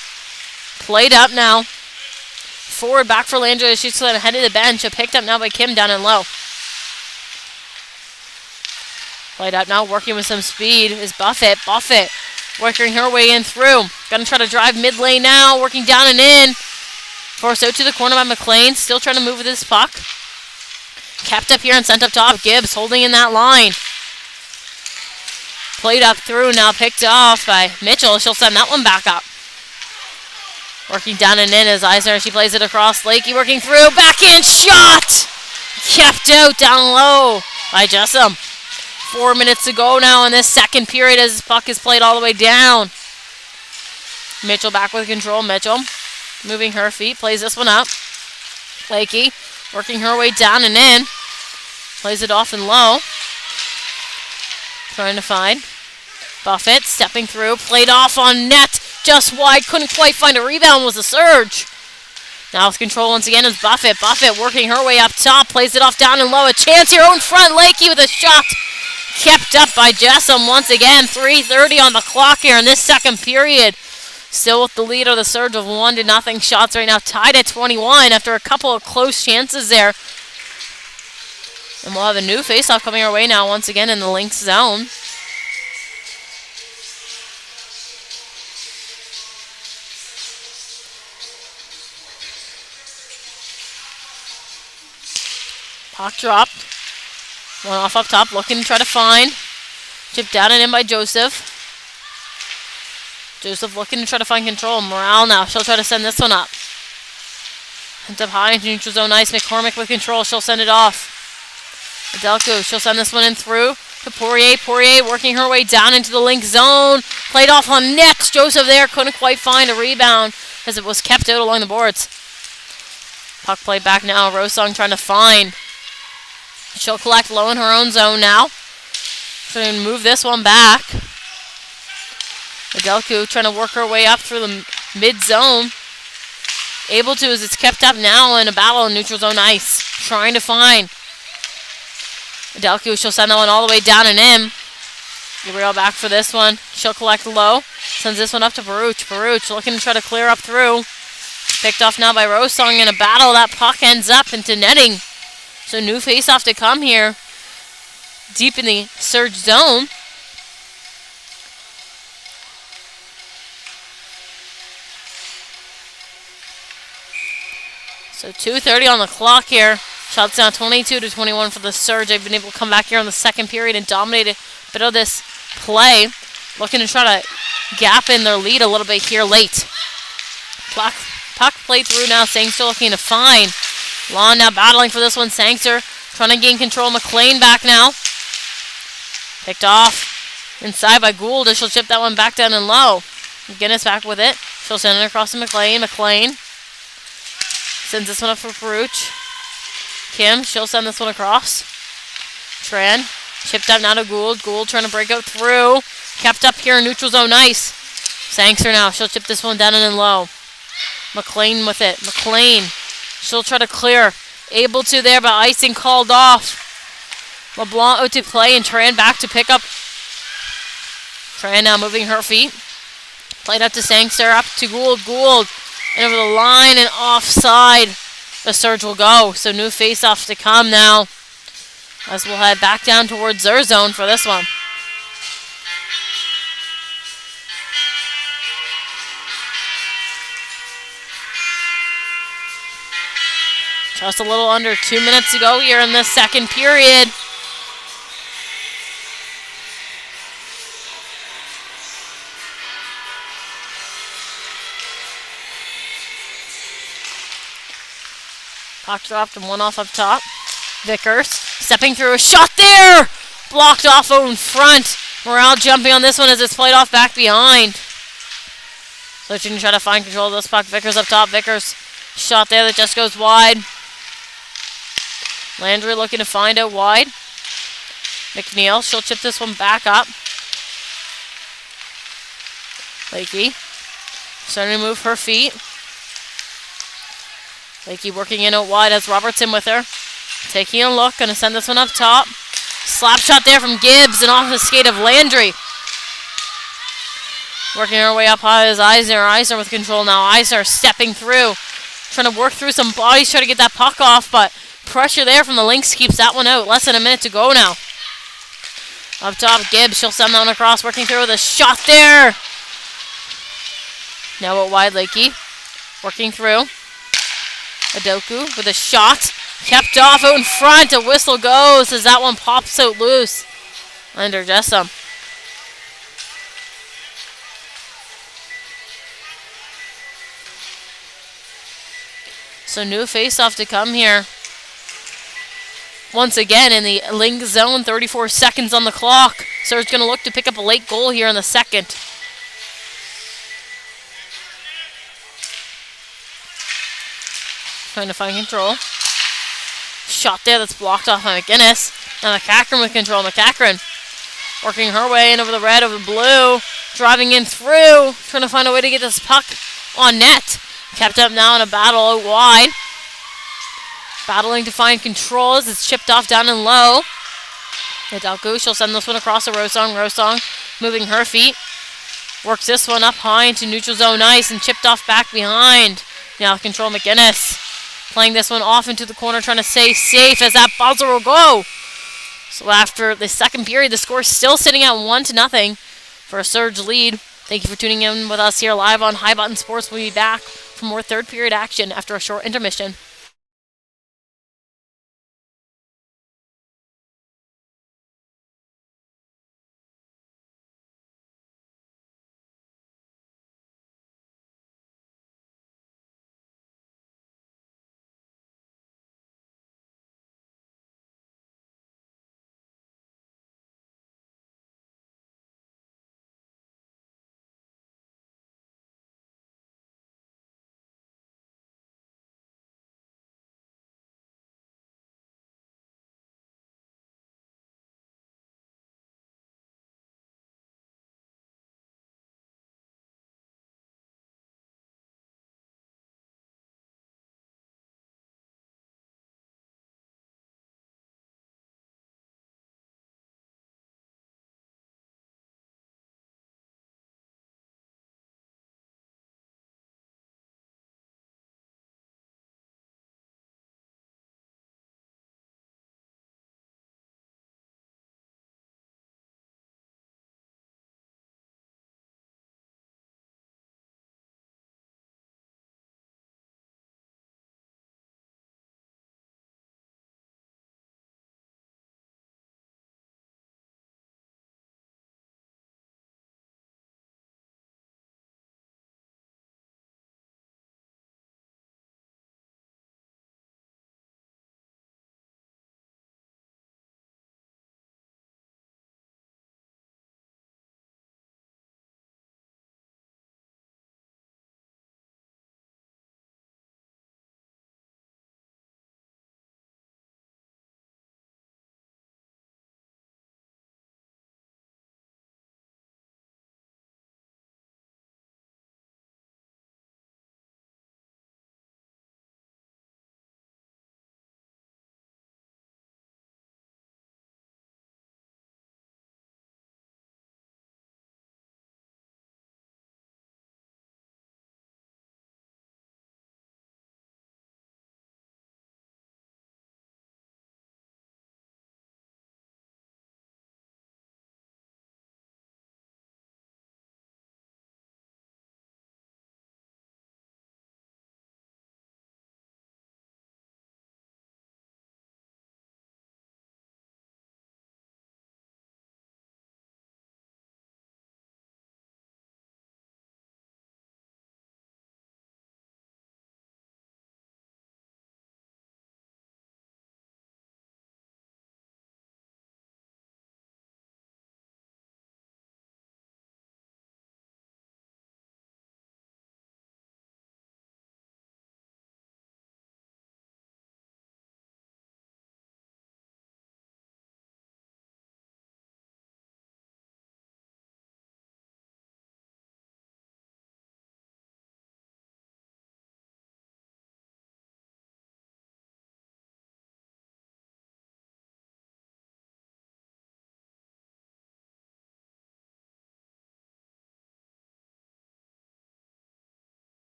Speaker 1: Played up now. Forward back for Landry. She's going to head to the bench. Picked up now by Kim down and low. Played up now. Working with some speed is Buffett. Buffett working her way in through. Gonna try to drive mid lane now. Working down and in. Forced out to the corner by McLean. Still trying to move with this puck. Kept up here and sent up top. Gibbs holding in that line. Played up through, now picked off by Mitchell. She'll send that one back up. Working down and in as Eisner. She plays it across. Lakey working through. Backhand shot! Kept out down low by Jessam. 4 minutes to go now in this second period as this puck is played all the way down. Mitchell back with control. Mitchell moving her feet. Plays this one up. Lakey working her way down and in. Plays it off and low. Trying to find. Buffett stepping through. Played off on net. Just wide. Couldn't quite find a rebound. Was a Surge. Now with control once again is Buffett. Buffett working her way up top. Plays it off down and low. A chance here out in front. Lakey with a shot. Kept up by Jessam once again. 3:30 on the clock here in this second period. Still with the lead of the Surge of 1-0 shots right now, tied at 21 after a couple of close chances there. And we'll have a new faceoff coming our way now once again in the Lynx zone. Puck dropped. One off up top, looking to try to find. Chipped down and in by Joseph. Joseph looking to try to find control. Morale now. She'll try to send this one up. Hits up high into neutral zone ice. McCormick with control. She'll send it off. Adelku, she'll send this one in through to Poirier. Poirier working her way down into the Lynx zone. Played off on net. Joseph there couldn't quite find a rebound as it was kept out along the boards. Puck played back now. Rosong trying to find. She'll collect low in her own zone now. Trying to move this one back. Adelku trying to work her way up through the mid-zone. Able to as it's kept up now in a battle in neutral zone ice. Trying to find. Adelku, she'll send that one all the way down and in. Gabriel back for this one. She'll collect low. Sends this one up to Baruch. Baruch looking to try to clear up through. Picked off now by Rosong in a battle. That puck ends up into netting. So new face-off to come here. Deep in the Surge zone. So 2:30 on the clock here. Shots down 22-21 for the Surge. They've been able to come back here in the second period and dominate a bit of this play. Looking to try to gap in their lead a little bit here late. Puck played through now. Sangster looking to find. Lawn now battling for this one. Sangster trying to gain control. McLean back now. Picked off inside by Gould. She'll chip that one back down and low. McGinnis back with it. She'll send it across to McLean. McLean sends this one up for Baruch. Kim, she'll send this one across. Tran, chipped up now to Gould. Gould trying to break out through. Kept up here in neutral zone ice. Sangster now, she'll chip this one down and in low. McLean with it. McLean, she'll try to clear. Able to there, but icing called off. LeBlanc out to play and Tran back to pick up. Tran now moving her feet. Played up to Sangster, up to Gould. Gould, and over the line and offside. The Surge will go. So new face-off to come now. As we'll head back down towards their zone for this one. Just a little under 2 minutes to go here in this second period. Puck dropped and one off up top. Vickers stepping through a shot there! Blocked off out in front. Morale jumping on this one as it's played off back behind. So she can try to find control of this puck. Vickers up top. Vickers shot there that just goes wide. Landry looking to find out wide. McNeil, she'll chip this one back up. Lakey starting to move her feet. Lakey working in out wide as Robertson with her. Taking a look, gonna send this one up top. Slap shot there from Gibbs and off the skate of Landry. Working her way up high is Eisner. Eisner with control now. Eisner stepping through. Trying to work through some bodies, trying to get that puck off, but pressure there from the Lynx keeps that one out. Less than a minute to go now. Up top, Gibbs. She'll send that one across. Working through with a shot there. Now out wide, Lakey. Working through. Adoku with a shot. Kept off out in front. A whistle goes as that one pops out loose. Under Jessam. So new face-off to come here. Once again in the Lynx zone. 34 seconds on the clock. Surge going to look to pick up a late goal here in the second. Trying to find control. Shot there that's blocked off by McGinnis. Now McCachran with control. McCachran working her way in over the red, over the blue. Driving in through. Trying to find a way to get this puck on net. Kept up now in a battle out wide. Battling to find control as it's chipped off down and low. Hidalgo, she'll send this one across to Rosong. Rosong moving her feet. Works this one up high into neutral zone ice and chipped off back behind. Now control McGinnis. Playing this one off into the corner, trying to stay safe as that buzzer will go. So after the second period, the score is still sitting at 1-0 for a Surge lead. Thank you for tuning in with us here live on High Button Sports. We'll be back for more third period action after a short intermission.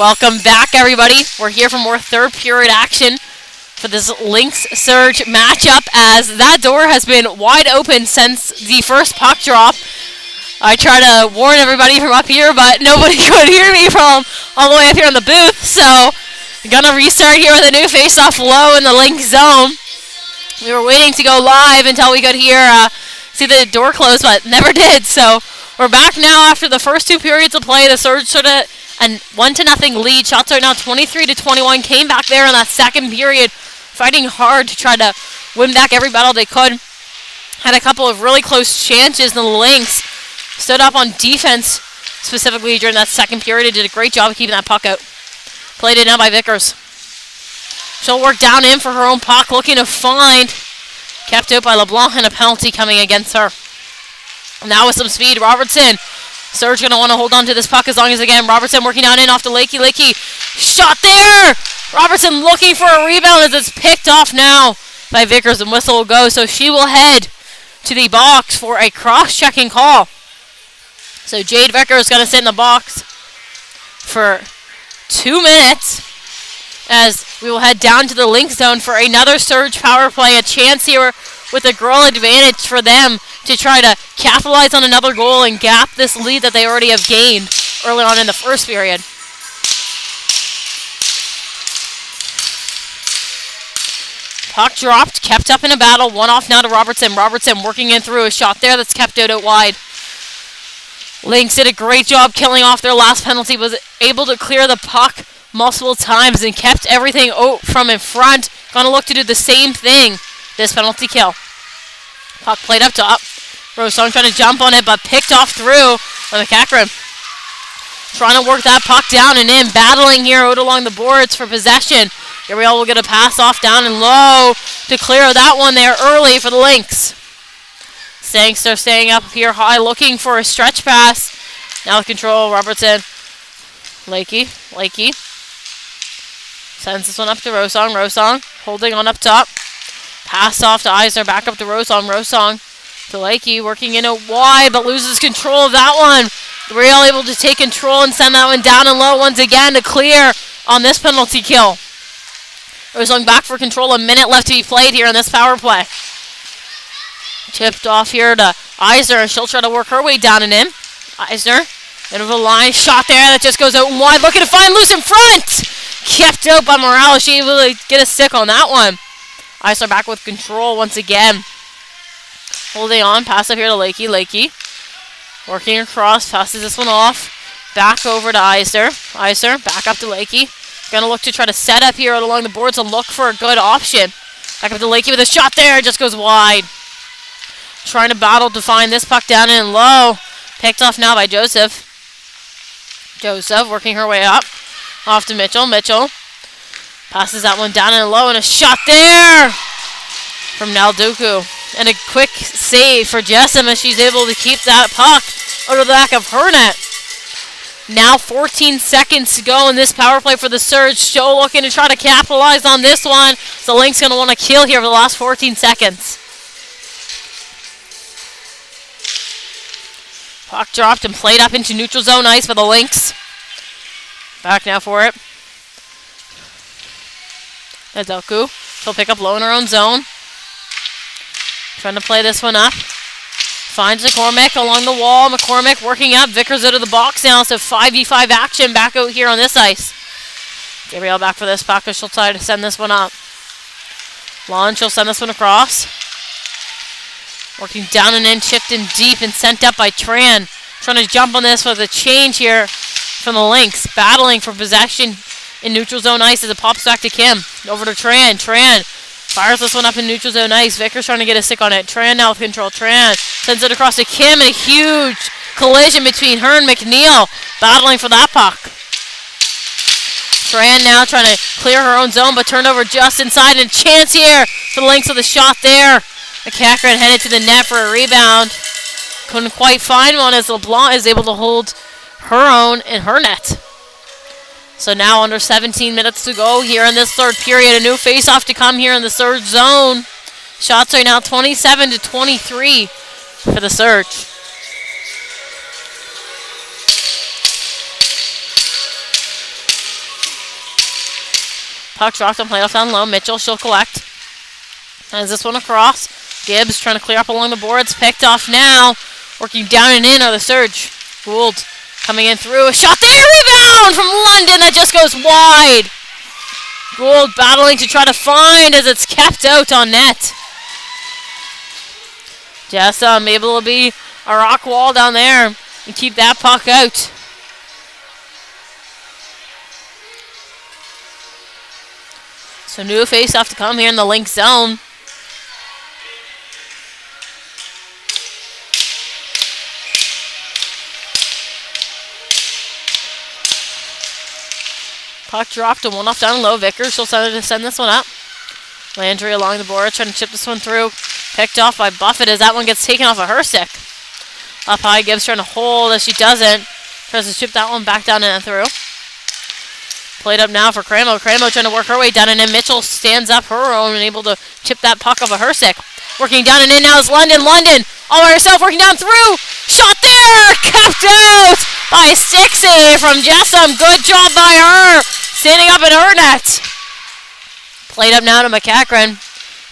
Speaker 1: Welcome back, everybody. We're here for more third period action for this Lynx Surge matchup, as that door has been wide open since the first puck drop. I try to warn everybody from up here, but nobody could hear me from all the way up here in the booth, so we're gonna restart here with a new face-off low in the Lynx zone. We were waiting to go live until we could see the door close, but never did, so we're back now after the first two periods of play. The Surge sort of a 1-0 lead. Shots are now 23-21. Came back there in that second period, fighting hard to try to win back every battle they could. Had a couple of really close chances, and the Lynx stood up on defense specifically during that second period and did a great job of keeping that puck out. Played it now by Vickers. She'll work down in for her own puck, looking to find. Kept out by LeBlanc, and a penalty coming against her. Now with some speed, Robertson. Surge going to want to hold on to this puck as long as they can. Robertson working down in off to Lakey. Lakey, shot there! Robertson looking for a rebound as it's picked off now by Vickers, and whistle will go. So she will head to the box for a cross-checking call. So Jade Vickers is going to sit in the box for 2 minutes as we will head down to the Lynx zone for another Surge power play. A chance here with a girl advantage for them to try to capitalize on another goal and gap this lead that they already have gained early on in the first period. Puck dropped, kept up in a battle. One off now to Robertson. Robertson working in through a shot there that's kept out wide. Lynx did a great job killing off their last penalty, was able to clear the puck multiple times and kept everything out from in front. Gonna look to do the same thing this penalty kill. Puck played up top. Rosong trying to jump on it, but picked off through by McCackron. Trying to work that puck down and in, battling here out along the boards for possession. Gabrielle will get a pass off down and low to clear that one there early for the Lynx. Stanks are staying up here high, looking for a stretch pass. Now with control, Robertson. Lakey sends this one up to Rosong. Rosong holding on up top. Pass off to Eisner, back up to Rosong. Rosong to Lakey, working in it wide, but loses control of that one. Gabrielle able to take control and send that one down and low once again to clear on this penalty kill. Rosong back for control, a minute left to be played here in this power play. Tipped off here to Eisner, and she'll try to work her way down and in. Eisner, end of a line, shot there that just goes out wide, looking to find loose in front! Kept out by Morales, she able to get a stick on that one. Eisner back with control once again. Holding on, pass up here to Lakey. Lakey working across, passes this one off. Back over to Eisner. Eisner back up to Lakey. Gonna look to try to set up here along the boards and look for a good option. Back up to Lakey with a shot there, just goes wide. Trying to battle to find this puck down and low. Picked off now by Joseph. Joseph working her way up. Off to Mitchell. Mitchell passes that one down and low, and a shot there from Nalduku. And a quick save for Jessamine as she's able to keep that puck out of the back of her net. Now 14 seconds to go in this power play for the Surge. Still looking to try to capitalize on this one. So Lynx going to want to kill here for the last 14 seconds. Puck dropped and played up into neutral zone ice for the Lynx. Back now for it. Nadoku. She'll pick up low in her own zone. Trying to play this one up. Finds McCormick along the wall. McCormick working up. Vickers out of the box now. So 5v5 action back out here on this ice. Gabrielle back for this puck. She'll try to send this one up. Lon, she'll send this one across. Working down and in, chipped in deep and sent up by Tran. Trying to jump on this with a change here from the Lynx. Battling for possession in neutral zone ice as it pops back to Kim. Over to Tran. Tran fires this one up in neutral zone ice. Vickers trying to get a stick on it. Tran now with control. Tran sends it across to Kim, and a huge collision between her and McNeil. Battling for that puck. Tran now trying to clear her own zone, but turned over just inside. And a chance here for the Lynx with a shot there. McCackron headed to the net for a rebound. Couldn't quite find one as LeBlanc is able to hold her own in her net. So now under 17 minutes to go here in this third period. A new face-off to come here in the Surge zone. Shots are now 27-23 for the Surge. Puck dropped and played off down low. Mitchell, she'll collect. As this one across. Gibbs trying to clear up along the boards. Picked off now. Working down and in are the Surge. Gould coming in through. A shot there. Rebound from London that just goes wide. Gould battling to try to find as it's kept out on net. Just able to be a rock wall down there and keep that puck out. So new face-off to come here in the Lynx zone. Puck dropped to one off down low. Vickers, she'll send this one up. Landry along the board, trying to chip this one through. Picked off by Buffett as that one gets taken off of her stick. Up high, Gibbs trying to hold as she doesn't. Tries to chip that one back down and through. Played up now for Cramo. Cramo trying to work her way down and in. Mitchell stands up her own and able to chip that puck off of her stick. Working down and in now is London. London all by herself, working down through. Shot there! Kept out by Stixie from Jessom. Good job by her. Standing up in her net. Played up now to McEachran.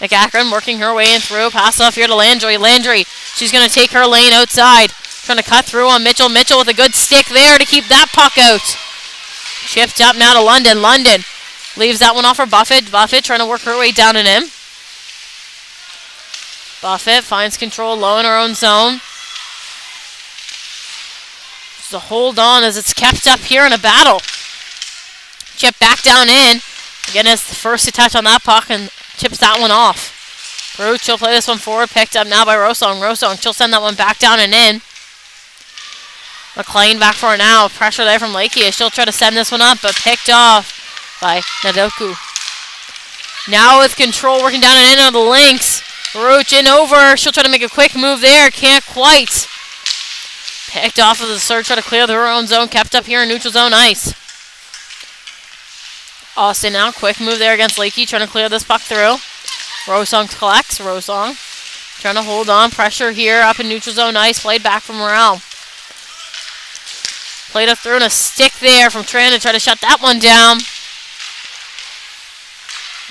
Speaker 1: McEachran working her way in through. Pass off here to Landry. Landry, she's going to take her lane outside. Trying to cut through on Mitchell. Mitchell with a good stick there to keep that puck out. Chipped up now to London. London leaves that one off for Buffett. Buffett trying to work her way down and in. Buffett finds control low in her own zone. Just a hold on as it's kept up here in a battle. Chip back down in. Again, it's the first to touch on that puck and chips that one off. Root, she'll play this one forward. Picked up now by Rosong. Rosong, she'll send that one back down and in. McLean back for it now. Pressure there from Lakey as she'll try to send this one up, but picked off by Nadoku. Now with control, working down and in on the Lynx. Roach in over. She'll try to make a quick move there. Can't quite. Picked off of the Surge. Try to clear her own zone. Kept up here in neutral zone ice. Austin now. Quick move there against Lakey. Trying to clear this puck through. Rosong collects. Rosong trying to hold on. Pressure here up in neutral zone ice. Played back from Morel. Played up through and a stick there from Tran to try to shut that one down.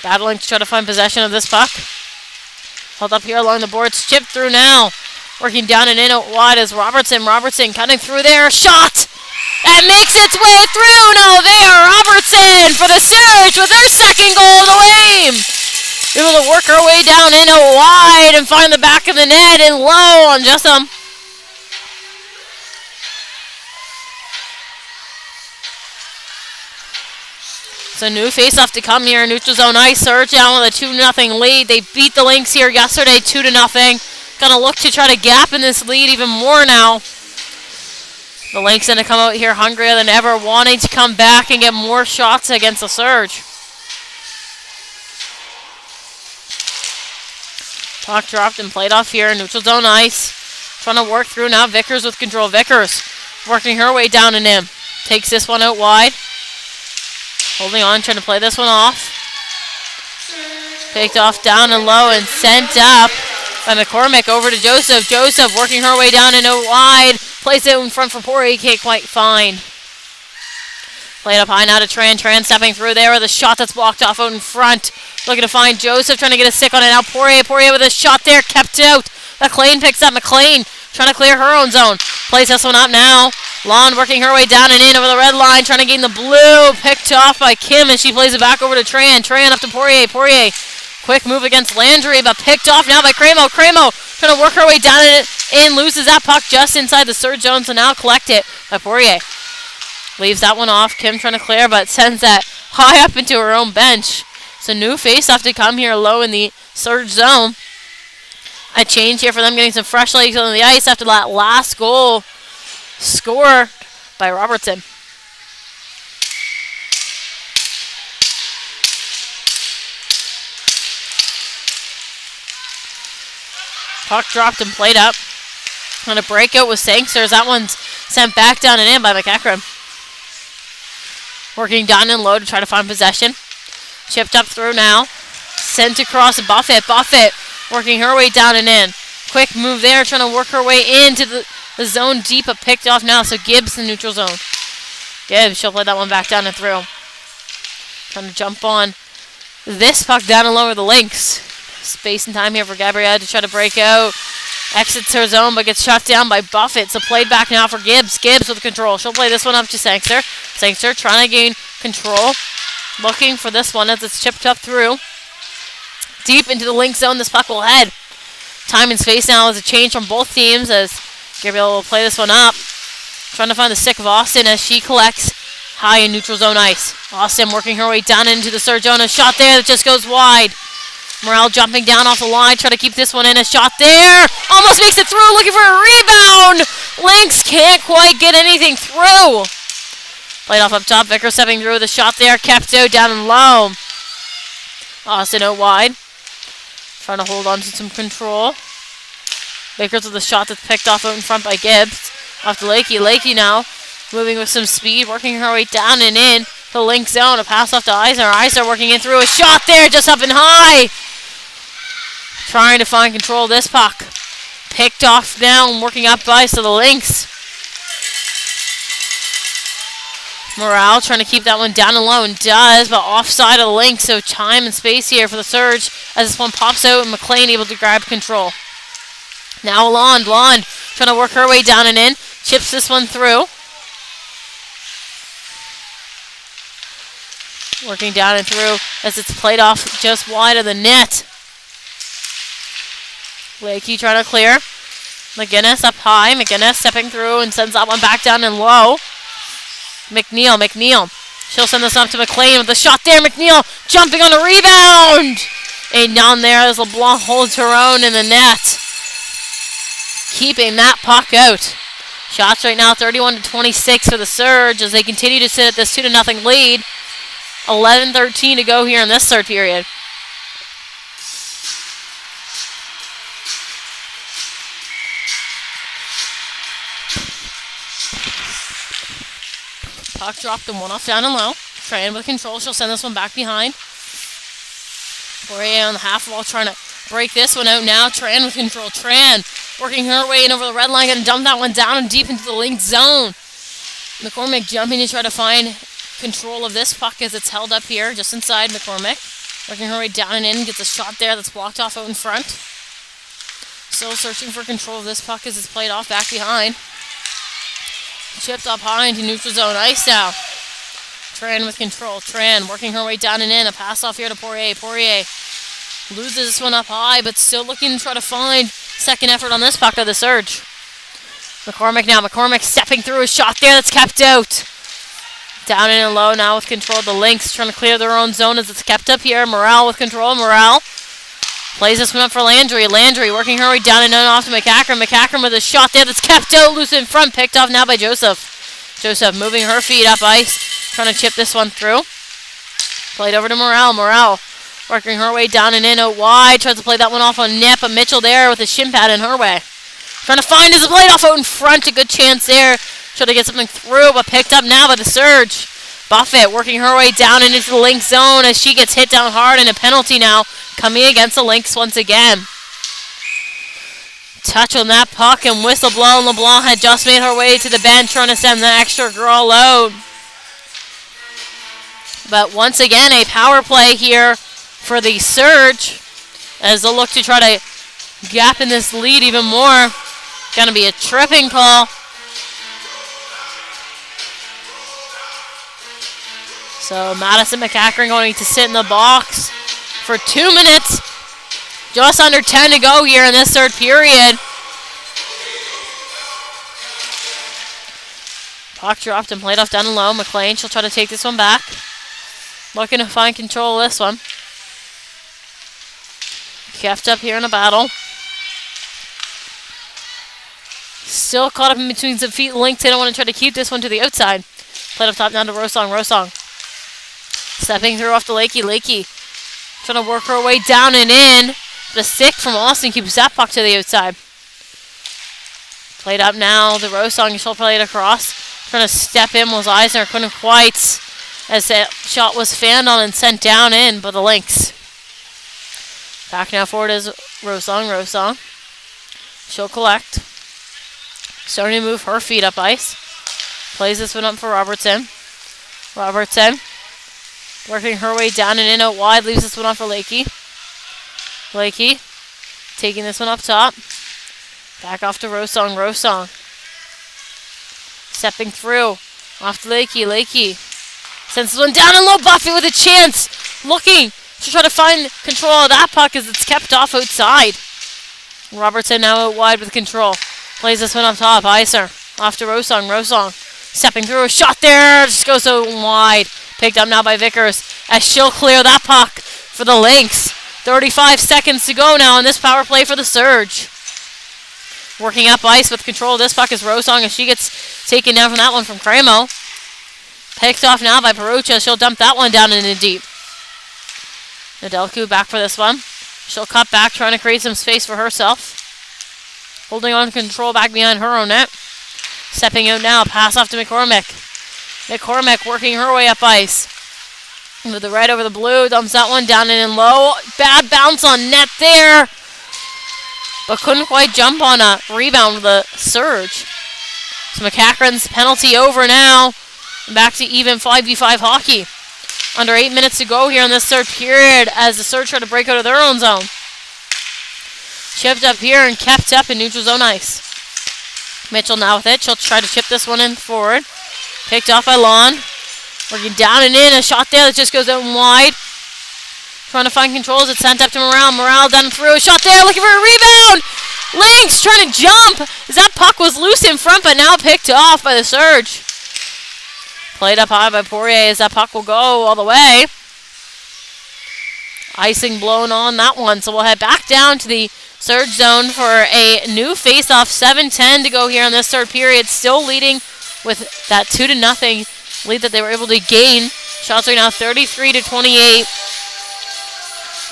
Speaker 1: Battling to try to find possession of this puck. Held up here along the boards. Chipped through now. Working down and in out wide as Robertson. Robertson cutting through there. Shot! That makes its way through. Now there, Robertson for the Surge with their second goal of the game. Able to work her way down in out wide and find the back of the net and low on Jessom. So new face-off to come here. Neutral zone ice. Surge down with a 2-0 lead. They beat the Lynx here yesterday 2-0. Gonna look to try to gap in this lead even more now. The Lynx gonna come out here hungrier than ever, wanting to come back and get more shots against the Surge. Puck dropped and played off here. Neutral zone ice. Trying to work through now. Vickers with control. Vickers working her way down and in. Takes this one out wide. Holding on, trying to play this one off. Picked off down and low and sent up by McCormick over to Joseph. Joseph working her way down and out wide. Plays it in front for Poirier. Can't quite find. Played up high now to Tran. Tran stepping through there with a shot that's blocked off out in front. Looking to find Joseph. Trying to get a stick on it now. Poirier with a shot there. Kept out. McLean picks up. McLean trying to clear her own zone. Plays this one up now. Lon working her way down and in over the red line. Trying to gain the blue. Picked off by Kim as she plays it back over to Tran. Tran up to Poirier. Poirier. Quick move against Landry, but picked off now by Cramo. Cramo trying to work her way down and in. Loses that puck just inside the Surge zone, so now collect it by Poirier. Leaves that one off. Kim trying to clear, but sends that high up into her own bench. So new face-off to come here low in the Surge zone. A change here for them, getting some fresh legs on the ice after that last goal scored by Robertson. Puck dropped and played up. On a breakout with Sangsters. That one's sent back down and in by McEachran. Working down and low to try to find possession. Chipped up through now. Sent across to Buffett. Buffett working her way down and in. Quick move there, trying to work her way into the zone deep, but picked off now. So Gibbs in neutral zone. Gibbs, she'll play that one back down and through. Trying to jump on this puck down and low with the Lynx. Space and time here for Gabrielle to try to break out. Exits her zone but gets shot down by Buffett. So played back now for Gibbs. Gibbs with control. She'll play this one up to Sangster. Sangster trying to gain control. Looking for this one as it's chipped up through. Deep into the Lynx zone. This puck will head. Time and space now is a change from both teams as Gabrielle will play this one up. Trying to find the stick of Austin as she collects high in neutral zone ice. Austin working her way down into the surge zone. A shot there that just goes wide. Morale jumping down off the line. Try to keep this one in. A shot there. Almost makes it through. Looking for a rebound. Lynx can't quite get anything through. Played off up top. Vicker stepping through with a shot there. Kept out down and low. Austin out wide. Trying to hold on to some control. Vickers with a shot that's picked off out in front by Gibbs. Off to Lakey. Lakey now moving with some speed. Working her way down and in. The Lynx zone. A pass off to Eisner. Eisner working in through. A shot there just up and high. Trying to find control of this puck. Picked off now and working up ice to the Lynx. Morale trying to keep that one down and low and does, but offside of the Lynx, so time and space here for the Surge as this one pops out and McLean able to grab control. Now Blonde trying to work her way down and in. Chips this one through. Working down and through as it's played off just wide of the net. Lakey trying to clear. McGinnis up high. McGinnis stepping through and sends that one back down and low. McNeil. She'll send this up to McLean with a shot there. McNeil jumping on a rebound. And down there as LeBlanc holds her own in the net. Keeping that puck out. Shots right now 31-26 for the Surge as they continue to sit at this 2-0 lead. 11:13 to go here in this third period. Puck dropped and one off down and low. Tran with control. She'll send this one back behind. Poirier on the half wall trying to break this one out now. Tran with control. Tran working her way in over the red line. Going to dump that one down and deep into the Lynx zone. McCormick jumping to try to find control of this puck as it's held up here just inside McCormick. Working her way down and in. Gets a shot there that's blocked off out in front. Still searching for control of this puck as it's played off back behind. Chipped up high into neutral zone ice now. Tran with control. Tran working her way down and in. A pass off here to Poirier. Poirier loses this one up high, but still looking to try to find second effort on this puck to the Surge. McCormick now. McCormick stepping through a shot there that's kept out. Down in and low now with control. The Lynx trying to clear their own zone as it's kept up here. Morale with control. Morale plays this one up for Landry. Landry working her way down and off to McCackrum. McCackrum with a shot there that's kept out. Loose in front. Picked off now by Joseph. Joseph moving her feet up ice. Trying to chip this one through. Played over to Morale. Morale working her way down and in out wide. Tries to play that one off on net. But Mitchell there with a shin pad in her way. Trying to find as a played off out in front. A good chance there. Trying to get something through. But picked up now by the Surge. Buffett working her way down and into the Lynx zone as she gets hit down hard, and a penalty now coming against the Lynx once again. Touch on that puck and whistle blow, and LeBlanc had just made her way to the bench trying to send the extra girl out. But once again, a power play here for the Surge as they'll look to try to gap in this lead even more. Going to be a tripping call. So Madison McCackern going to sit in the box for 2 minutes. Just under 10 to go here in this third period. Puck dropped and played off down and low. McLean, she'll try to take this one back. Looking to find control of this one. Kept up here in a battle. Still caught up in between some feet. Lynx, they don't want to try to keep this one to the outside. Played up top down to Rosong. Rosong stepping through off to Lakey. Lakey trying to work her way down and in. The stick from Austin keeps that puck to the outside. Played up now. The Rosong, she'll play it across. Trying to step in was Eisner. Couldn't quite as that shot was fanned on and sent down in, but the Lynx. Back now forward is Rosong. Rosong. She'll collect. Starting to move her feet up ice. Plays this one up for Robertson. Robertson Working her way down and in out wide. Leaves this one off for Lakey. Lakey taking this one up top. Back off to Rosong. Rosong. Stepping through. Off to Lakey. Lakey sends this one down and low. Buffy with a chance. Looking to try to find control of that puck as it's kept off outside. Robertson now out wide with control. Plays this one up top. Iser. Off to Rosong. Rosong stepping through. A shot there. Just goes so wide. Picked up now by Vickers as she'll clear that puck for the Lynx. 35 seconds to go now in this power play for the Surge. Working up ice with control of this puck is Rosong as she gets taken down from that one from Cramo. Picked off now by Perucha. She'll dump that one down in the deep. Nedelku back for this one. She'll cut back, trying to create some space for herself. Holding on to control back behind her own net. Stepping out now. Pass off to McCormick. McCormick working her way up ice. With the red over the blue. Dumps that one down and in low. Bad bounce on net there. But couldn't quite jump on a rebound with the Surge. So McCachran's penalty over now. Back to even 5v5 hockey. Under 8 minutes to go here in this third period as the Surge try to break out of their own zone. Chipped up here and kept up in neutral zone ice. Mitchell now with it. She'll try to chip this one in forward. Picked off by Lon. Working down and in. A shot there that just goes out wide. Trying to find control as it's sent up to Morale. Morale down and through. A shot there. Looking for a rebound. Lynx trying to jump as that puck was loose in front but now picked off by the Surge. Played up high by Poirier as that puck will go all the way. Icing blown on that one. So we'll head back down to the Surge zone for a new face-off. 7:10 to go here in this third period. Still leading with that 2-0 lead that they were able to gain. Shots are now 33-28.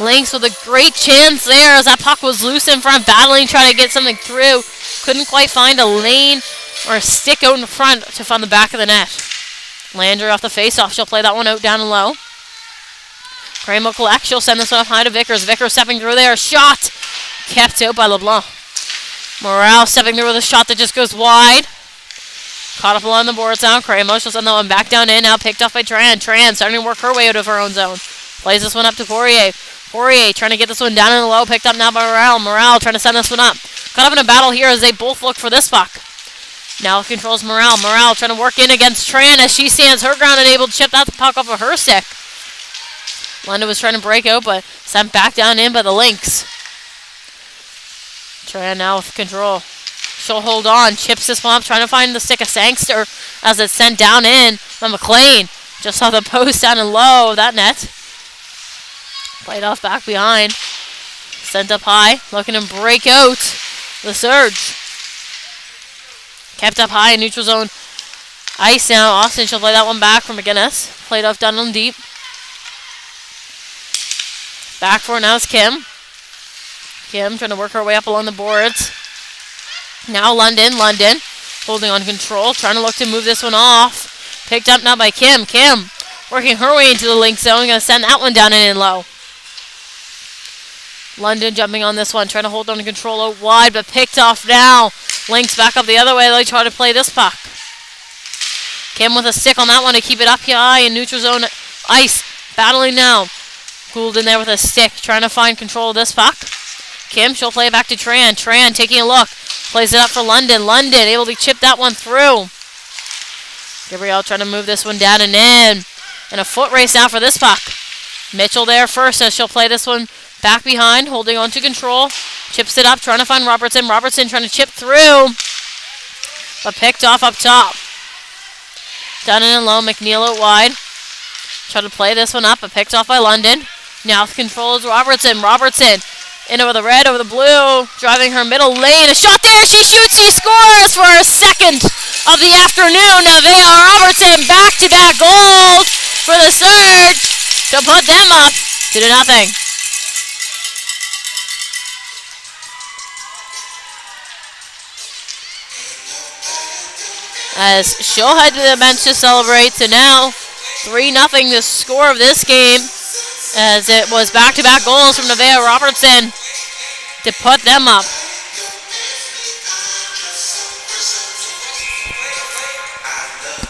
Speaker 1: Lynx with a great chance there as that puck was loose in front, battling, trying to get something through. Couldn't quite find a lane or a stick out in front to find the back of the net. Landry off the face-off. She'll play that one out down and low. Crane will collect. She'll send this one up high to Vickers. Vickers stepping through there. Shot kept out by LeBlanc. Morale stepping through with a shot that just goes wide. Caught up along the boards now. Cramo. She'll send that one back down in. Now picked off by Tran. Tran starting to work her way out of her own zone. Plays this one up to Poirier. Poirier trying to get this one down in the low. Picked up now by Morale. Morale trying to send this one up. Caught up in a battle here as they both look for this puck. Now controls Morale. Morale trying to work in against Tran as she stands her ground and able to chip that puck off of her stick. London was trying to break out but sent back down in by the Lynx. Tran now with control. She'll hold on. Chips this one up trying to find the stick of Sangster as it's sent down in by McLean. Just saw the post down and low of that net. Played off back behind. Sent up high. Looking to break out the Surge. Kept up high in neutral zone ice now. Austin, she'll play that one back from McGinnis. Played off down and deep. Back for it now is Kim. Kim trying to work her way up along the boards. Now London holding on control. Trying to look to move this one off. Picked up now by Kim. Kim working her way into the Lynx zone. Going to send that one down in and low. London jumping on this one. Trying to hold on to control out wide but picked off now. Lynx back up the other way. They try to play this puck. Kim with a stick on that one to keep it up high in neutral zone ice. Battling now. Gould in there with a stick. Trying to find control of this puck. Kim, she'll play it back to Tran. Tran taking a look. Plays it up for London. London able to chip that one through. Gabrielle trying to move this one down and in. And a foot race now for this puck. Mitchell there first as she'll play this one back behind. Holding on to control. Chips it up, trying to find Robertson. Robertson trying to chip through. But picked off up top. Down in and low. McNeil out wide. Try to play this one up, but picked off by London. Now with control is Robertson. Robertson in over the red, over the blue. Driving her middle lane. A shot there. She shoots. She scores for her second of the afternoon. Nevaeh Robertson back-to-back goals for the Surge to put them up 2-0. As she'll head to the bench to celebrate. So now 3-0 the score of this game, as it was back-to-back goals from Nevaeh Robertson to put them up.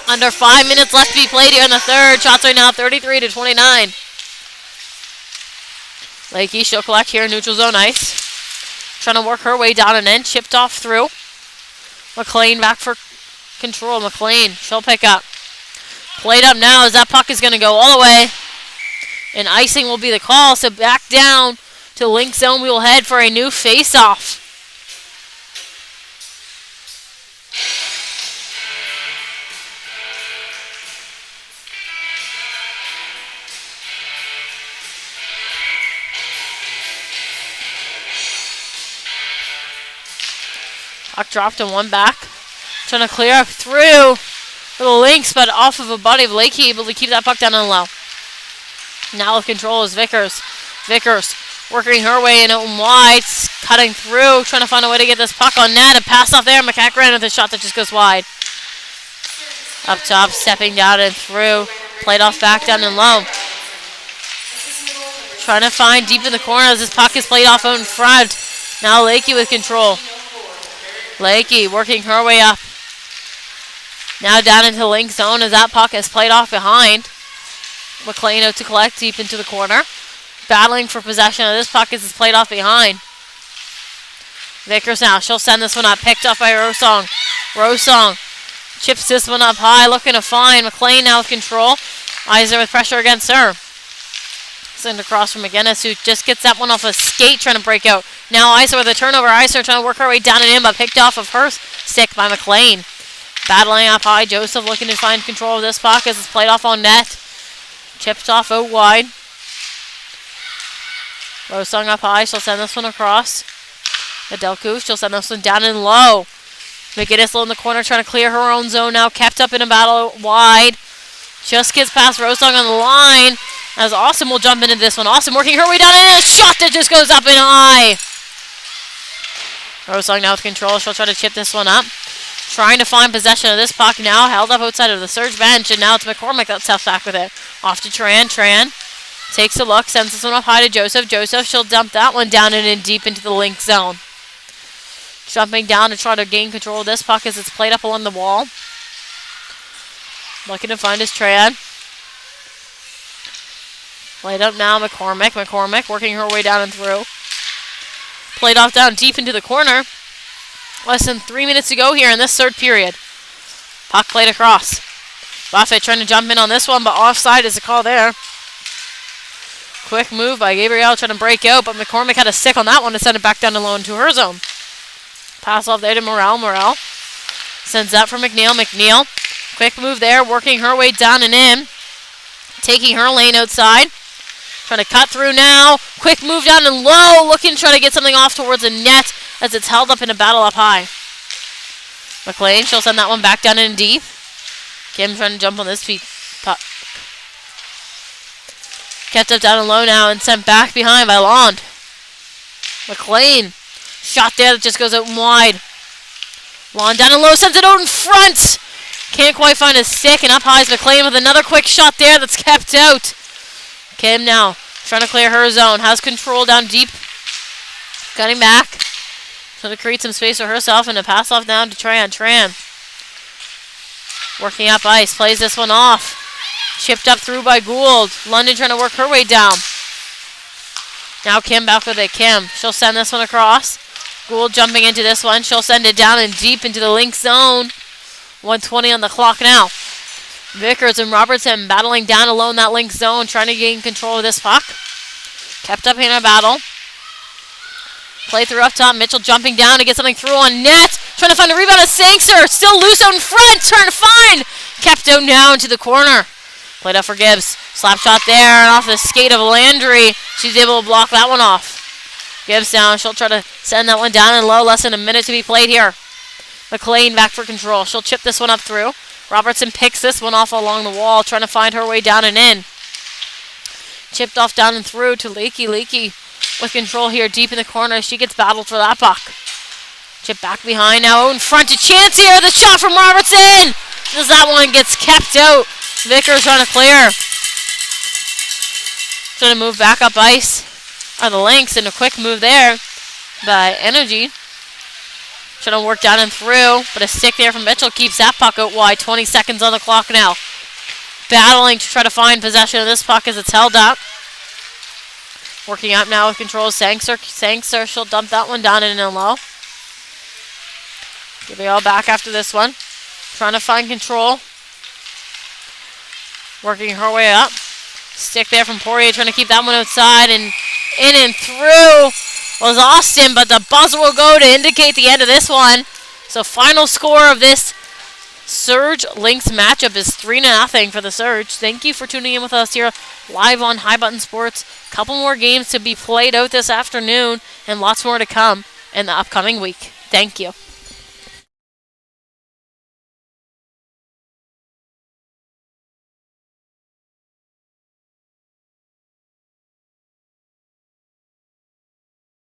Speaker 1: Under 5 minutes left to be played here in the third. Shots right now 33-29. Lakey, she'll collect here in neutral zone ice. Trying to work her way down and in. Chipped off through. McLean back for control. McLean, she'll pick up. Played up now as that puck is going to go all the way. And icing will be the call. So back down to Lynx zone. We will head for a new face-off. Puck dropped and one back. Trying to clear up through for the Lynx, but off of a body of Lakey, able to keep that puck down on low. Now with control is Vickers. Vickers working her way in out and wide, cutting through, trying to find a way to get this puck on net. A pass off there. McCackran with a shot that just goes wide. Up top, stepping down and through. Played off back down and low. Trying to find deep in the corner as this puck is played off out in front. Now Lakey with control. Lakey working her way up. Now down into Lynx zone as that puck is played off behind. McLean out to collect deep into the corner. Battling for possession of this puck as it's played off behind. Vickers now. She'll send this one up. Picked up by Rosong. Rosong chips this one up high. Looking to find McLean now with control. Iser with pressure against her. Send across from McGinnis, who just gets that one off a skate trying to break out. Now Iser with a turnover. Iser trying to work her way down and in, but picked off of her stick by McLean. Battling up high. Joseph looking to find control of this puck as it's played off on net. Chipped off out wide. Rosong up high. She'll send this one across. Adelku, she'll send this one down and low. McGinnis low in the corner trying to clear her own zone now. Kept up in a battle wide. Just gets past Rosong on the line. As Austin will jump into this one. Austin working her way down and a shot that just goes up and high. Rosong now with control. She'll try to chip this one up. Trying to find possession of this puck now. Held up outside of the Surge bench. And now it's McCormick that steps back with it. Off to Tran. Tran takes a look. Sends this one up high to Joseph. Joseph, she'll dump that one down and in deep into the Lynx zone. Jumping down to try to gain control of this puck as it's played up along the wall. Looking to find his Tran. Played up now, McCormick. McCormick working her way down and through. Played off down deep into the corner. Less than 3 minutes to go here in this third period. Puck played across. Buffett trying to jump in on this one, but offside is the call there. Quick move by Gabrielle trying to break out, but McCormick had a stick on that one to send it back down to low into her zone. Pass off there to Morrell. Morrell sends that for McNeil. McNeil, quick move there, working her way down and in. Taking her lane outside. Trying to cut through now. Quick move down and low. Looking to try to get something off towards the net as it's held up in a battle up high. McLean, she'll send that one back down in deep. Kim trying to jump on this feet. Kept up down and low now and sent back behind by Lond. McLean. Shot there that just goes out and wide. Lond down and low, sends it out in front. Can't quite find his stick, and up high is McLean with another quick shot there that's kept out. Kim now trying to clear her zone. Has control down deep. Cutting back. Trying to create some space for herself and a pass off down to Tran. Tran working up ice. Plays this one off. Chipped up through by Gould. London trying to work her way down. Now Kim back with it. Kim. She'll send this one across. Gould jumping into this one. She'll send it down and deep into the Lynx zone. 1:20 on the clock now. Vickers and Robertson battling down alone that Lynx zone, trying to gain control of this puck. Kept up in a battle. Play through up top. Mitchell jumping down to get something through on net. Trying to find a rebound of Sangster. Still loose out in front. Trying to find. Kept out now into the corner. Played up for Gibbs. Slap shot there and off the skate of Landry. She's able to block that one off. Gibbs down. She'll try to send that one down and low. Less than a minute to be played here. McLean back for control. She'll chip this one up through. Robertson picks this one off along the wall, trying to find her way down and in. Chipped off down and through to Lakey. Lakey with control here deep in the corner. She gets battled for that puck. Chip back behind now in front to Chance here. The shot from Robertson. As that one gets kept out. Vickers trying to clear. Trying to move back up ice. Are the Lynx, and a quick move there by Energy. Trying to work down and through, but a stick there from Mitchell keeps that puck out wide. 20 seconds on the clock now. Battling to try to find possession of this puck as it's held up. Working up now with control. Sangster, she'll dump that one down in and low. Give it all back after this one. Trying to find control. Working her way up. Stick there from Poirier, trying to keep that one outside, and in and through was Austin, but the buzzer will go to indicate the end of this one. So final score of this Surge Lynx matchup is 3-0 for the Surge. Thank you for tuning in with us here live on High Button Sports. Couple more games to be played out this afternoon and lots more to come in the upcoming week. Thank you.